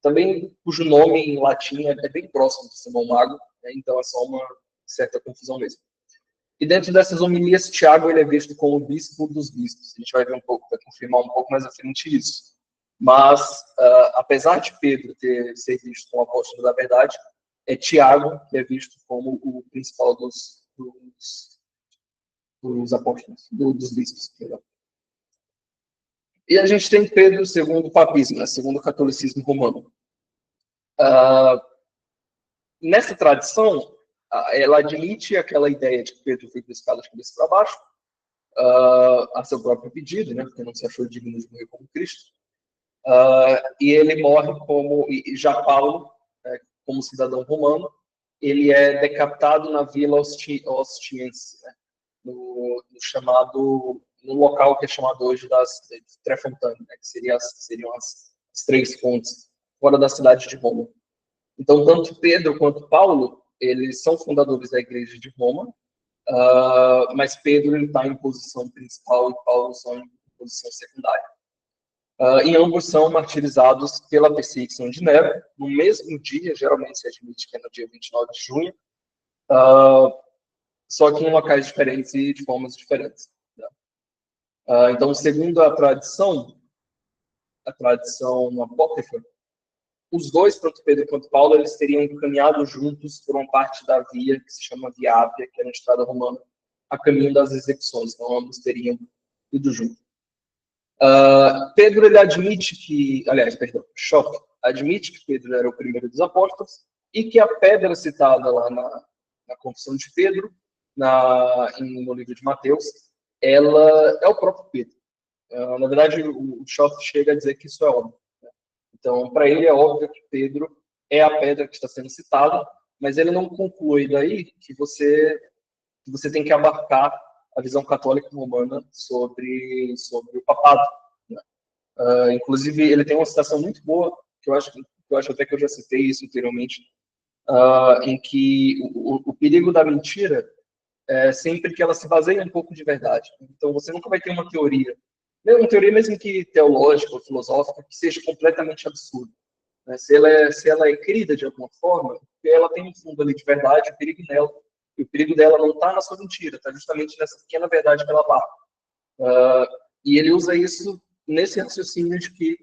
também cujo nome em latim é bem próximo de Simão Mago, né? Então é só uma certa confusão mesmo. E dentro dessas homilias, Tiago ele é visto como o bispo dos bispos. A gente vai ver um pouco, vai confirmar um pouco mais à frente isso. Mas, apesar de Pedro ser visto como apóstolo da verdade, é Tiago que é visto como o principal dos apóstolos, dos bispos. E a gente tem Pedro segundo o papismo, né, segundo o catolicismo romano. Nessa tradição, ela admite aquela ideia de que Pedro foi crucificado de cabeça para baixo, a seu próprio pedido, né, porque não se achou digno de morrer como Cristo. E ele morre e já Paulo, como cidadão romano, ele é decapitado na Vila Ostiense, né, no local que é chamado hoje de Trefontane, né, que seriam as 3 fontes, fora da cidade de Roma. Então, tanto Pedro quanto Paulo, eles são fundadores da Igreja de Roma, mas Pedro está em posição principal e Paulo só em posição secundária. E ambos são martirizados pela perseguição de Nero, no mesmo dia, geralmente se admite que é no dia 29 de junho, só que em locais diferentes e de formas diferentes. Né? Então, segundo a tradição apócrifa, os dois, tanto Pedro quanto Paulo, eles teriam caminhado juntos por uma parte da via que se chama Via Ápia, que era uma estrada romana, a caminho das execuções. Então, ambos teriam ido juntos. Pedro, ele admite que, Schoff admite que Pedro era o primeiro dos apóstolos e que a pedra citada lá na Confissão de Pedro, no livro de Mateus, ela é o próprio Pedro. Na verdade, o Schoff chega a dizer que isso é óbvio. Né? Então, para ele é óbvio que Pedro é a pedra que está sendo citada, mas ele não conclui daí que você tem que abarcar a visão católica romana sobre o papado. Né? Inclusive, ele tem uma citação muito boa, que eu acho até que eu já citei isso anteriormente, em que o perigo da mentira é sempre que ela se baseia um pouco de verdade. Então, você nunca vai ter uma teoria mesmo que teológica ou filosófica, que seja completamente absurda. Né? Se ela é crida de alguma forma, ela tem um fundo ali de verdade, o perigo nela. E o perigo dela não está na sua mentira, está justamente nessa pequena verdade que ela abarca. E ele usa isso nesse raciocínio de que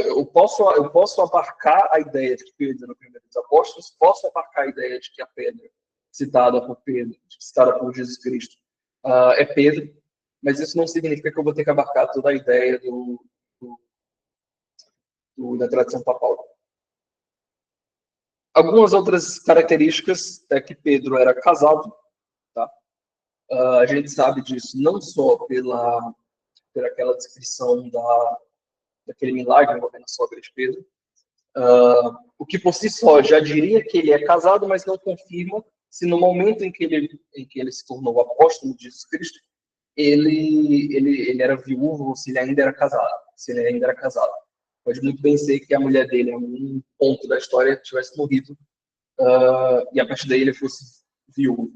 eu posso abarcar a ideia de que Pedro é o primeiro dos apóstolos, posso abarcar a ideia de que a pedra citada por Pedro, citada por Jesus Cristo, é Pedro, mas isso não significa que eu vou ter que abarcar toda a ideia da tradição papal. Algumas outras características é que Pedro era casado, tá? A gente sabe disso não só pela aquela descrição daquele milagre envolvendo a sogra de Pedro, o que por si só já diria que ele é casado, mas não confirma se no momento em que ele se tornou apóstolo de Jesus Cristo, ele era viúvo ou se ele ainda era casado. Pode muito bem ser que a mulher dele, em algum ponto da história, tivesse morrido e a partir daí ele fosse viúvo.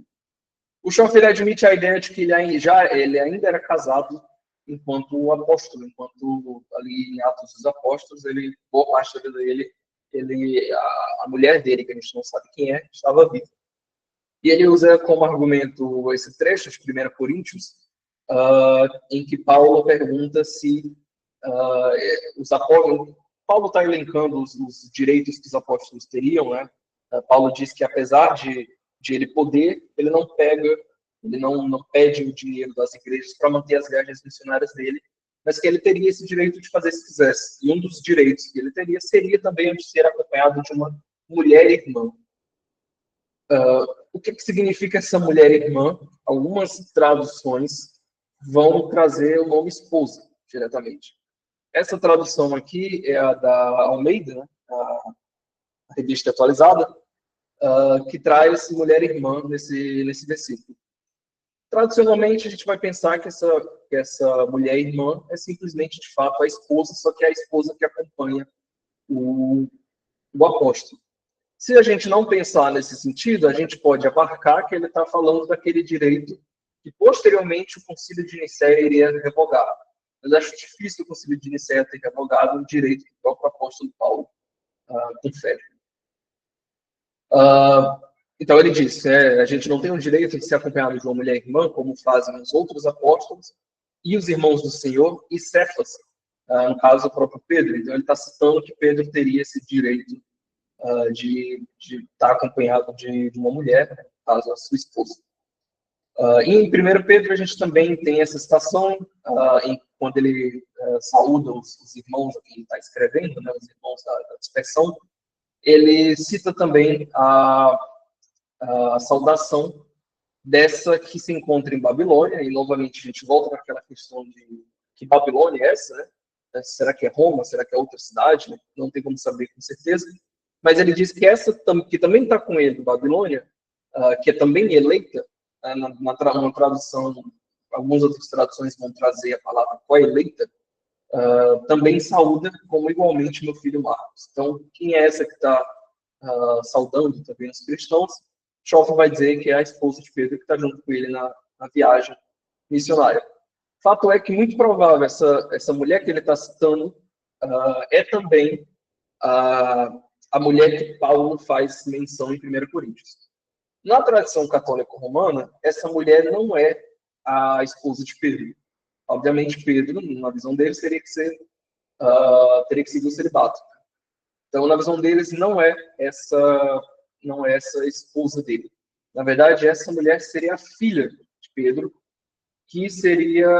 O Schoff admite a ideia de que ele ainda era casado enquanto apóstolo, enquanto ali em Atos dos Apóstolos, boa parte da vida dele, a mulher dele, que a gente não sabe quem é, estava viva. E ele usa como argumento esse trecho de 1 Coríntios, em que Paulo pergunta se os apóstolos... Paulo está elencando os direitos que os apóstolos teriam, né? Paulo diz que apesar de ele poder, ele não pede o dinheiro das igrejas para manter as viagens missionárias dele, mas que ele teria esse direito de fazer se quisesse. E um dos direitos que ele teria seria também o de ser acompanhado de uma mulher irmã. O que significa essa mulher irmã? Algumas traduções vão trazer o nome esposa diretamente. Essa tradução aqui é a da Almeida, né? A revista atualizada, que traz mulher irmã nesse versículo. Tradicionalmente, a gente vai pensar que essa mulher irmã é simplesmente, de fato, a esposa, só que é a esposa que acompanha o apóstolo. Se a gente não pensar nesse sentido, a gente pode abarcar que ele está falando daquele direito que, posteriormente, o Concílio de Nicéia iria revogar. Mas acho difícil o Concílio de Nicéia ter revogado o direito que o próprio apóstolo Paulo confere. Então ele diz, a gente não tem o direito de ser acompanhado de uma mulher irmã, como fazem os outros apóstolos, e os irmãos do Senhor, e Cefas, no caso o próprio Pedro. Então ele está citando que Pedro teria esse direito de estar acompanhado de uma mulher, né, no caso a sua esposa. E em 1 Pedro a gente também tem essa citação, quando ele saúda os irmãos a quem ele está escrevendo, né, os irmãos da dispersão, ele cita também a saudação dessa que se encontra em Babilônia, e novamente a gente volta para aquela questão de que Babilônia é essa, né? Será que é Roma? Será que é outra cidade? Né? Não tem como saber com certeza. Mas ele diz que essa que também está com ele, Babilônia, que é também eleita, uma tradução, algumas outras traduções vão trazer a palavra coeleita, também saúda como igualmente meu filho Marcos. Então, quem é essa que está saudando também os cristãos, Schoff vai dizer que é a esposa de Pedro que está junto com ele na viagem missionária. Fato é que muito provável essa mulher que ele está citando é também a mulher que Paulo faz menção em 1 Coríntios. Na tradição católica romana, essa mulher não é a esposa de Pedro. Obviamente, Pedro, na visão deles, teria que seguir o celibato. Então, na visão deles, não é essa esposa dele. Na verdade, essa mulher seria a filha de Pedro, que seria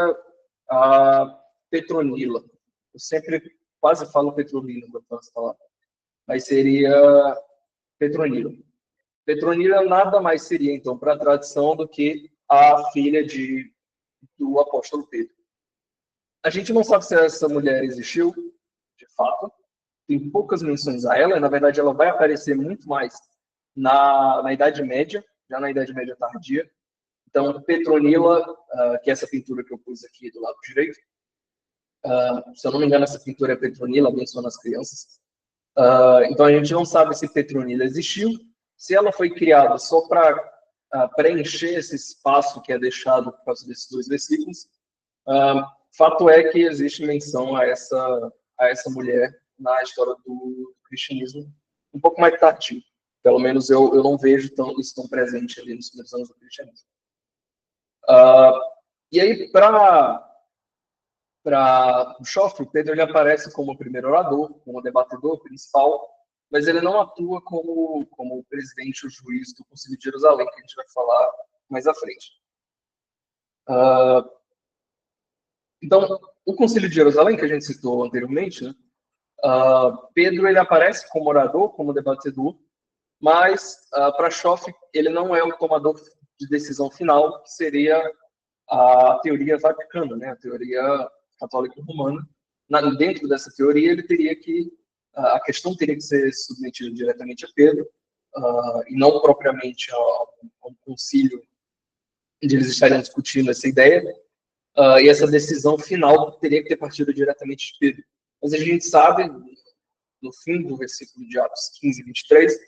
a Petronila. Eu sempre quase falo Petronila quando falo essa palavra, mas seria Petronila. Petronila nada mais seria, então, para a tradição do que a filha do apóstolo Pedro. A gente não sabe se essa mulher existiu, de fato. Tem poucas menções a ela. Na verdade, ela vai aparecer muito mais na Idade Média, já na Idade Média tardia. Então, Petronila, que é essa pintura que eu pus aqui do lado direito, se eu não me engano, essa pintura é Petronila, abençoando as crianças. Então, a gente não sabe se Petronila existiu, se ela foi criada só para preencher esse espaço que é deixado por causa desses dois versículos. Fato é que existe menção a essa mulher na história do cristianismo um pouco mais tardio. Pelo menos eu não vejo isso tão presente ali nos primeiros anos do cristianismo. E aí, para o Schoff, Pedro ele aparece como o primeiro orador, como o debatedor principal, mas ele não atua como o presidente ou juiz do Concílio de Jerusalém, que a gente vai falar mais à frente. Então, o Concílio de Jerusalém, que a gente citou anteriormente, né, Pedro ele aparece como orador, como debatedor, mas para Schoff ele não é o tomador de decisão final, que seria a teoria vaticana, né, a teoria católica romana. Dentro dessa teoria, ele teria que a questão teria que ser submetida diretamente a Pedro e não propriamente a um concílio onde eles estariam discutindo essa ideia. E essa decisão final teria que ter partido diretamente de Pedro. Mas a gente sabe, no fim do versículo de Atos 15 e 23,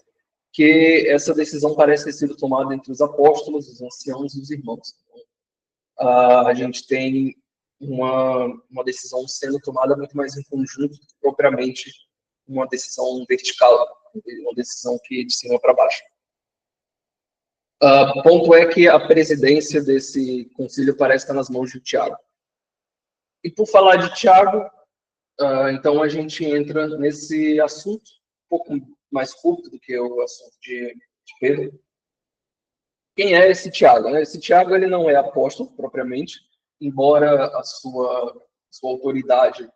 que essa decisão parece ter sido tomada entre os apóstolos, os anciãos e os irmãos. A gente tem uma decisão sendo tomada muito mais em conjunto do que propriamente uma decisão vertical, uma decisão que de cima para baixo. O ponto é que a presidência desse concílio parece estar nas mãos de Tiago. E por falar de Tiago, então a gente entra nesse assunto um pouco mais curto do que o assunto de Pedro. Quem é esse Tiago? Né? Esse Tiago ele não é apóstolo propriamente, embora a sua autoridade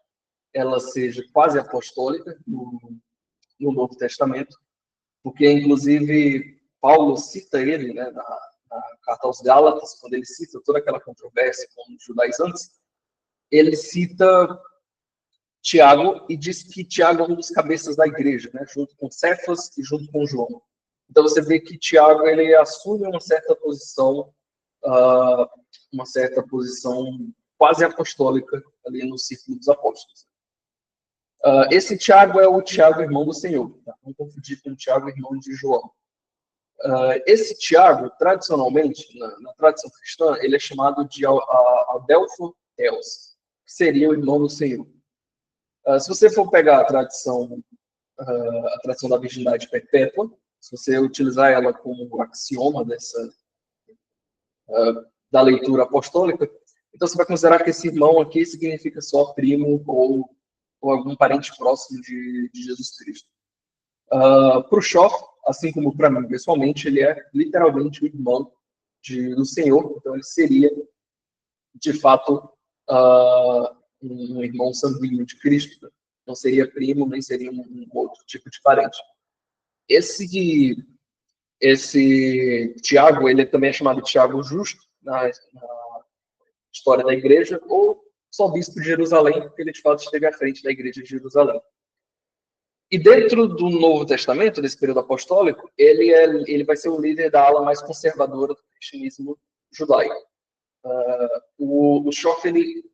ela seja quase apostólica no Novo Testamento, porque inclusive Paulo cita ele, né, na carta aos Gálatas, quando ele cita toda aquela controvérsia com os judaizantes, ele cita Tiago e diz que Tiago é um dos cabeças da igreja, né, junto com Cefas e junto com João. Então você vê que Tiago ele assume uma certa posição quase apostólica ali no círculo dos apóstolos. Esse Tiago é o Tiago, irmão do Senhor. Tá? Não confundir com o Tiago, irmão de João. Esse Tiago, tradicionalmente, na tradição cristã, ele é chamado de Adelfo Theos, que seria o irmão do Senhor. Se você for pegar a tradição da virgindade perpétua, se você utilizar ela como axioma da leitura apostólica, então você vai considerar que esse irmão aqui significa só primo ou algum parente próximo de Jesus Cristo. Para o Schoff, assim como para mim pessoalmente, ele é literalmente o irmão do Senhor, então ele seria, de fato, um irmão sanguíneo de Cristo, não seria primo, nem seria um outro tipo de parente. Esse Tiago, ele também é chamado de Tiago Justo, na história da igreja, ou só bispo de Jerusalém, porque ele de fato esteve à frente da igreja de Jerusalém. E dentro do Novo Testamento, desse período apostólico, ele vai ser o líder da ala mais conservadora do cristianismo judaico. O Schoff, ele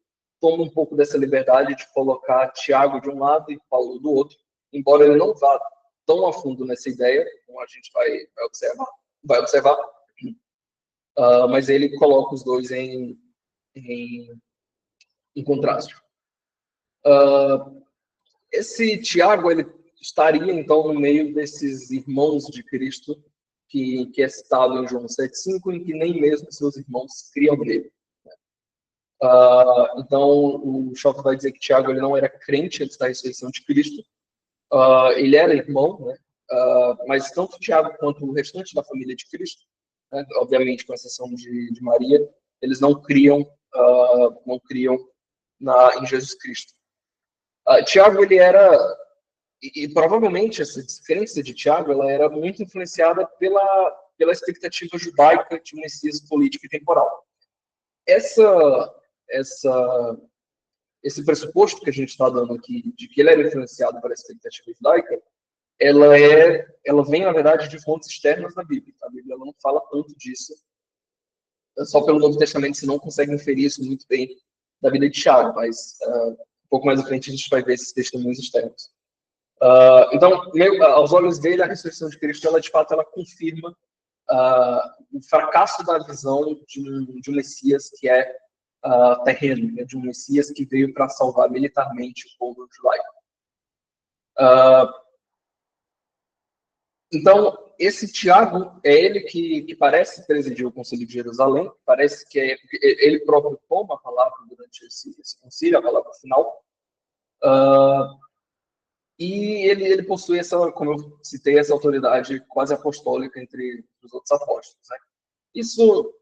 toma um pouco dessa liberdade de colocar Tiago de um lado e Paulo do outro, embora ele não vá tão a fundo nessa ideia, como a gente vai observar, mas ele coloca os dois em contraste. Esse Tiago, ele estaria, então, no meio desses irmãos de Cristo, que é citado em João 7,5, em que nem mesmo seus irmãos criam nele. Então, o Schoff vai dizer que Tiago ele não era crente antes da ressurreição de Cristo. Ele era irmão, né? Mas tanto Tiago quanto o restante da família de Cristo, né? Obviamente com exceção de Maria, eles não criam em Jesus Cristo. Tiago, ele era, e provavelmente essa descrença de Tiago, ela era muito influenciada pela expectativa judaica de um Messias político e temporal. Esse pressuposto que a gente está dando aqui, de que ele era influenciado pela expectativa judaica, ela vem, na verdade, de fontes externas da Bíblia. A Bíblia não fala tanto disso. Só pelo Novo Testamento você não consegue inferir isso muito bem da vida de Tiago, mas um pouco mais à frente a gente vai ver esses testemunhos externos. Então, aos olhos dele, a ressurreição de Cristo, ela de fato, ela confirma o fracasso da visão de um Messias que é terreno, né, de um Messias que veio para salvar militarmente o povo judaico. Então, esse Tiago é ele que parece presidir o Concílio de Jerusalém, parece que ele próprio toma a palavra durante esse concílio, a palavra final, e ele possui essa, como eu citei, essa autoridade quase apostólica entre os outros apóstolos, né? Isso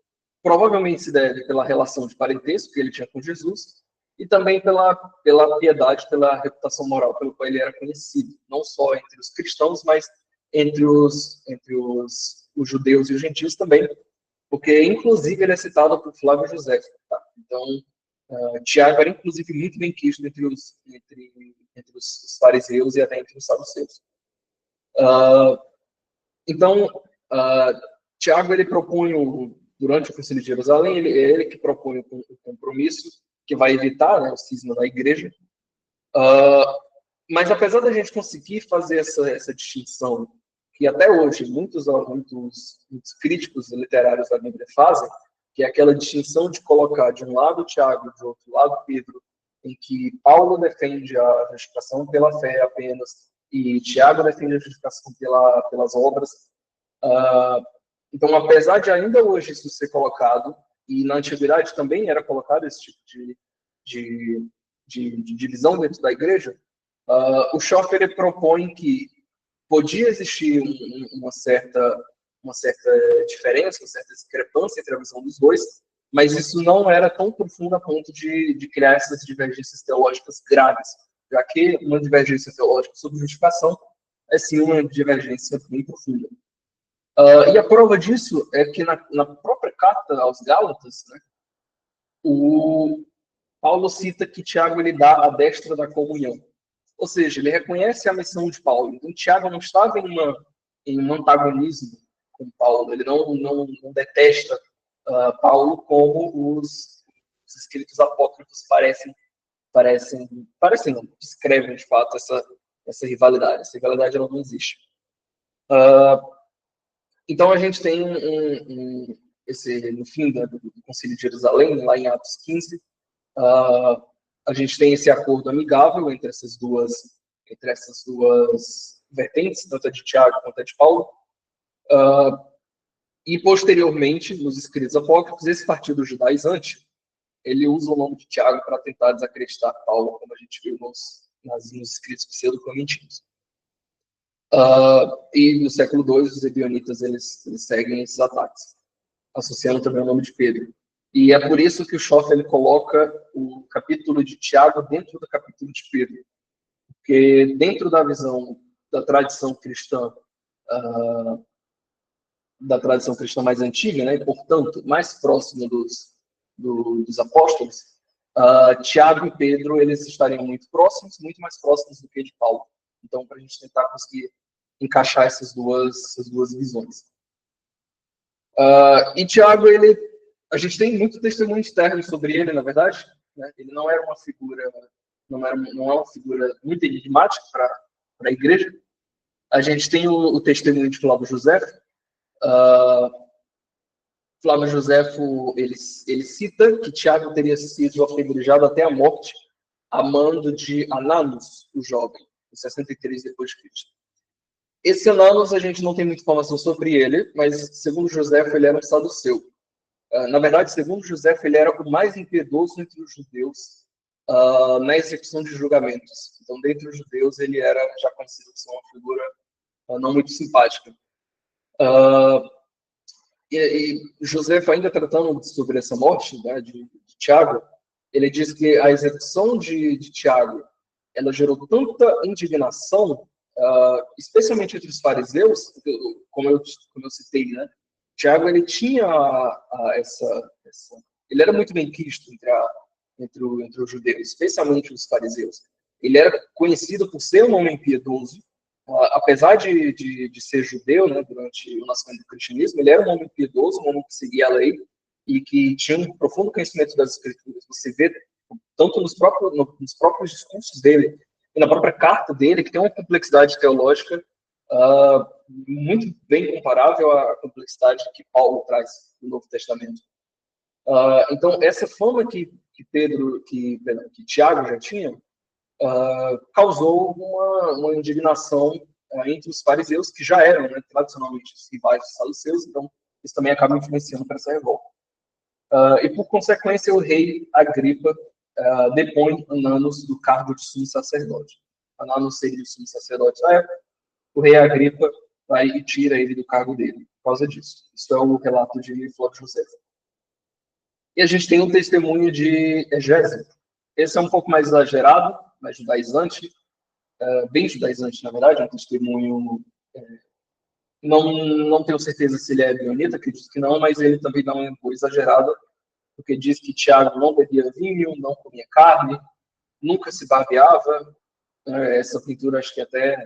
provavelmente se deve pela relação de parentesco que ele tinha com Jesus e também pela piedade, pela reputação moral pelo qual ele era conhecido, não só entre os cristãos, mas entre os judeus e os gentios também, porque inclusive ele é citado por Flávio José. Tá? Então, Tiago era inclusive muito bem quisto entre os fariseus e até entre os saduceus. Então, Tiago ele propõe durante o Concílio de Jerusalém, ele que propõe o compromisso que vai evitar, né, o cisma da igreja. Mas apesar da gente conseguir fazer essa distinção, que até hoje muitos críticos literários da Bíblia fazem, que é aquela distinção de colocar de um lado Tiago e de outro lado Pedro, em que Paulo defende a justificação pela fé apenas e Tiago defende a justificação pelas obras. Então, apesar de ainda hoje isso ser colocado, e na antiguidade também era colocado esse tipo de divisão dentro da igreja, o Schoff propõe que podia existir uma certa diferença, uma certa discrepância entre a visão dos dois, mas isso não era tão profundo a ponto de criar essas divergências teológicas graves, já que uma divergência teológica sobre justificação é sim uma divergência bem profunda. E a prova disso é que na própria carta aos Gálatas, né, o Paulo cita que Tiago ele dá a destra da comunhão. Ou seja, ele reconhece a missão de Paulo. Então, Tiago não estava em um antagonismo com Paulo. Ele não detesta Paulo como os escritos apócrifos não, descrevem de fato essa rivalidade. Essa rivalidade ela não existe. Então a gente tem no fim do Concílio de Jerusalém, lá em Atos 15, a gente tem esse acordo amigável entre essas duas vertentes, tanto a de Tiago quanto a de Paulo. E posteriormente, nos escritos apócrifos, esse partido judaizante, ele usa o nome de Tiago para tentar desacreditar Paulo, como a gente viu nos escritos pseudo-clementinos. E no século II, os ebionitas eles seguem esses ataques, associando também o nome de Pedro. E é por isso que o Schoff ele coloca o capítulo de Tiago dentro do capítulo de Pedro. Porque dentro da visão da tradição cristã, mais antiga, né, e, portanto, mais próxima dos apóstolos, Tiago e Pedro eles estariam muito mais próximos do que de Paulo. Então, para a gente tentar conseguir encaixar essas duas visões. E Tiago, a gente tem muito testemunho externo sobre ele, na verdade. Né? Ele não era uma figura, não é uma figura muito enigmática para a igreja. A gente tem o testemunho de Flávio Josefo. Flávio Josefo, ele cita que Tiago teria sido apedrejado até a morte a mando de Ananos, o jovem, em 63 depois de Cristo. Esse Ananos, a gente não tem muita informação sobre ele, mas, segundo Josefo, ele era um saduceu. Na verdade, segundo Josefo, ele era o mais impiedoso entre os judeus na execução de julgamentos. Então, dentre os judeus, ele era já conhecido como uma figura não muito simpática. E Josefo, ainda tratando sobre essa morte, né, de Tiago, ele diz que a execução de Tiago, ela gerou tanta indignação, especialmente entre os fariseus, como eu citei, né? Tiago, ele tinha ele era muito bem quisto entre os judeus, especialmente os fariseus. Ele era conhecido por ser um homem piedoso, apesar de ser judeu, né, durante o nascimento do cristianismo, ele era um homem piedoso, um homem que seguia a lei e que tinha um profundo conhecimento das escrituras. Você vê tanto nos próprios discursos dele e na própria carta dele, que tem uma complexidade teológica muito bem comparável à complexidade que Paulo traz no Novo Testamento. Então, essa fama que Tiago já tinha, causou uma indignação entre os fariseus, que já eram, né, tradicionalmente, os rivais dos saduceus, então isso também acaba influenciando para essa revolta. E, por consequência, o rei Agripa depõe Ananos do cargo de sumo sacerdote. Ananos seria o sumo sacerdote na época, o rei Agripa vai e tira ele do cargo dele, por causa disso. Isso é o relato de Flávio Josefo. E a gente tem um testemunho de Egésio. Esse é um pouco mais exagerado, mais judaizante, bem judaizante, na verdade, é um testemunho. Não tenho certeza se ele é bionita, acredito que não, mas ele também dá uma coisa exagerada, porque diz que Tiago não bebia vinho, não comia carne, nunca se barbeava. Essa pintura acho que até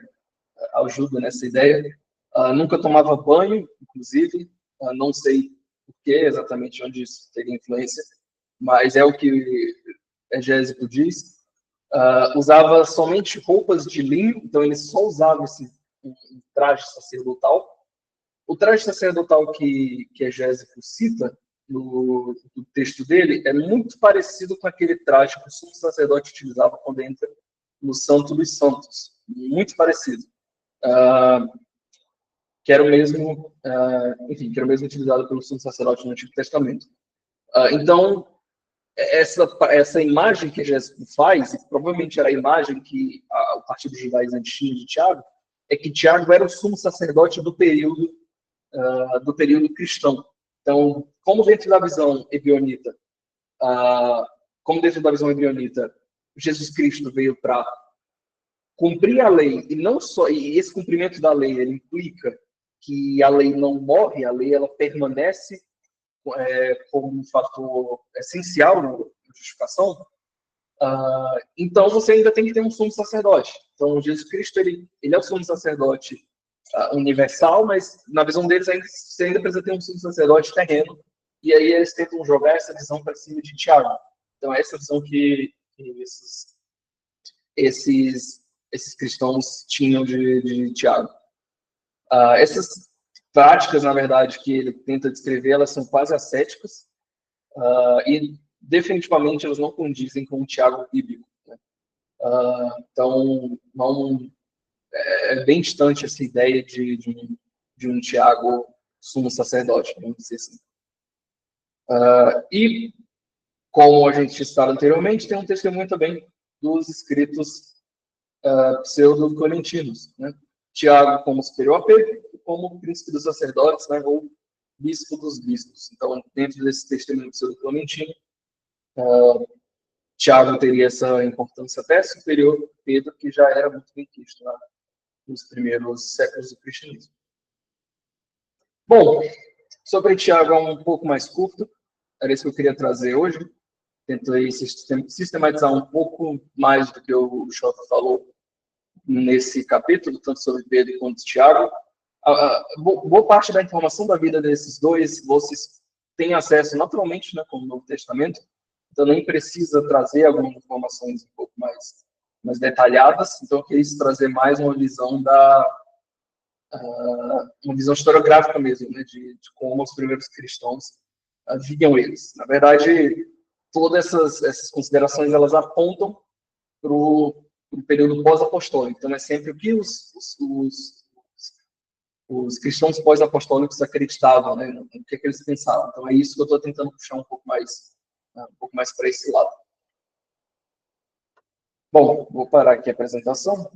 ajuda nessa ideia. Nunca tomava banho, inclusive, não sei por que exatamente onde isso teria influência, mas é o que Egésio diz. Usava somente roupas de linho, então ele só usava esse traje sacerdotal. O traje sacerdotal que Egésio cita no texto dele é muito parecido com aquele traje que o sumo sacerdote utilizava quando entra no Santo dos Santos. Muito parecido. Que era o mesmo, enfim, que era o mesmo utilizado pelo sumo sacerdote no Antigo Testamento. Então, essa imagem que Jesus faz, e provavelmente era a imagem que o Partido Judaizante tinha de Tiago, é que Tiago era o sumo sacerdote do período cristão. Então, como dentro da visão ebionita, Jesus Cristo veio para cumprir a lei, e não só, e esse cumprimento da lei, ele implica que a lei não morre, a lei ela permanece como um fator essencial na justificação. Então você ainda tem que ter um sumo sacerdote. Então Jesus Cristo ele é o sumo sacerdote universal, mas na visão deles você ainda precisa ter um sumo sacerdote terreno. E aí eles tentam jogar essa visão para cima de Tiago. Então é essa visão que esses cristãos tinham de Tiago. Essas práticas, na verdade, que ele tenta descrever, elas são quase ascéticas e definitivamente elas não condizem com o Tiago bíblico. Né? Então, é bem distante essa ideia de um Tiago sumo sacerdote, vamos dizer assim. E, como a gente estava anteriormente, tem um testemunho também dos escritos pseudo-clementinos, né? Tiago como superior a Pedro, como príncipe dos sacerdotes, né, ou bispo dos bispos. Então, dentro desse testemunho pseudo-clementino, Tiago teria essa importância até superior a Pedro, que já era muito bem quisto nos primeiros séculos do cristianismo. Bom, sobre Tiago é um pouco mais curto, era isso que eu queria trazer hoje. Tentei sistematizar um pouco mais do que o Jota falou nesse capítulo, tanto sobre Pedro quanto Tiago. Boa parte da informação da vida desses dois, vocês têm acesso naturalmente, né, com o Novo Testamento, então nem precisa trazer algumas informações um pouco mais detalhadas, então eu quis trazer mais uma visão uma visão historiográfica mesmo, né, de como os primeiros cristãos viam eles. Na verdade, todas essas considerações elas apontam para o período pós-apostólico. Então, é sempre o que os cristãos pós-apostólicos acreditavam, né, no que eles pensavam. Então, é isso que eu estou tentando puxar um pouco mais para esse lado. Bom, vou parar aqui a apresentação.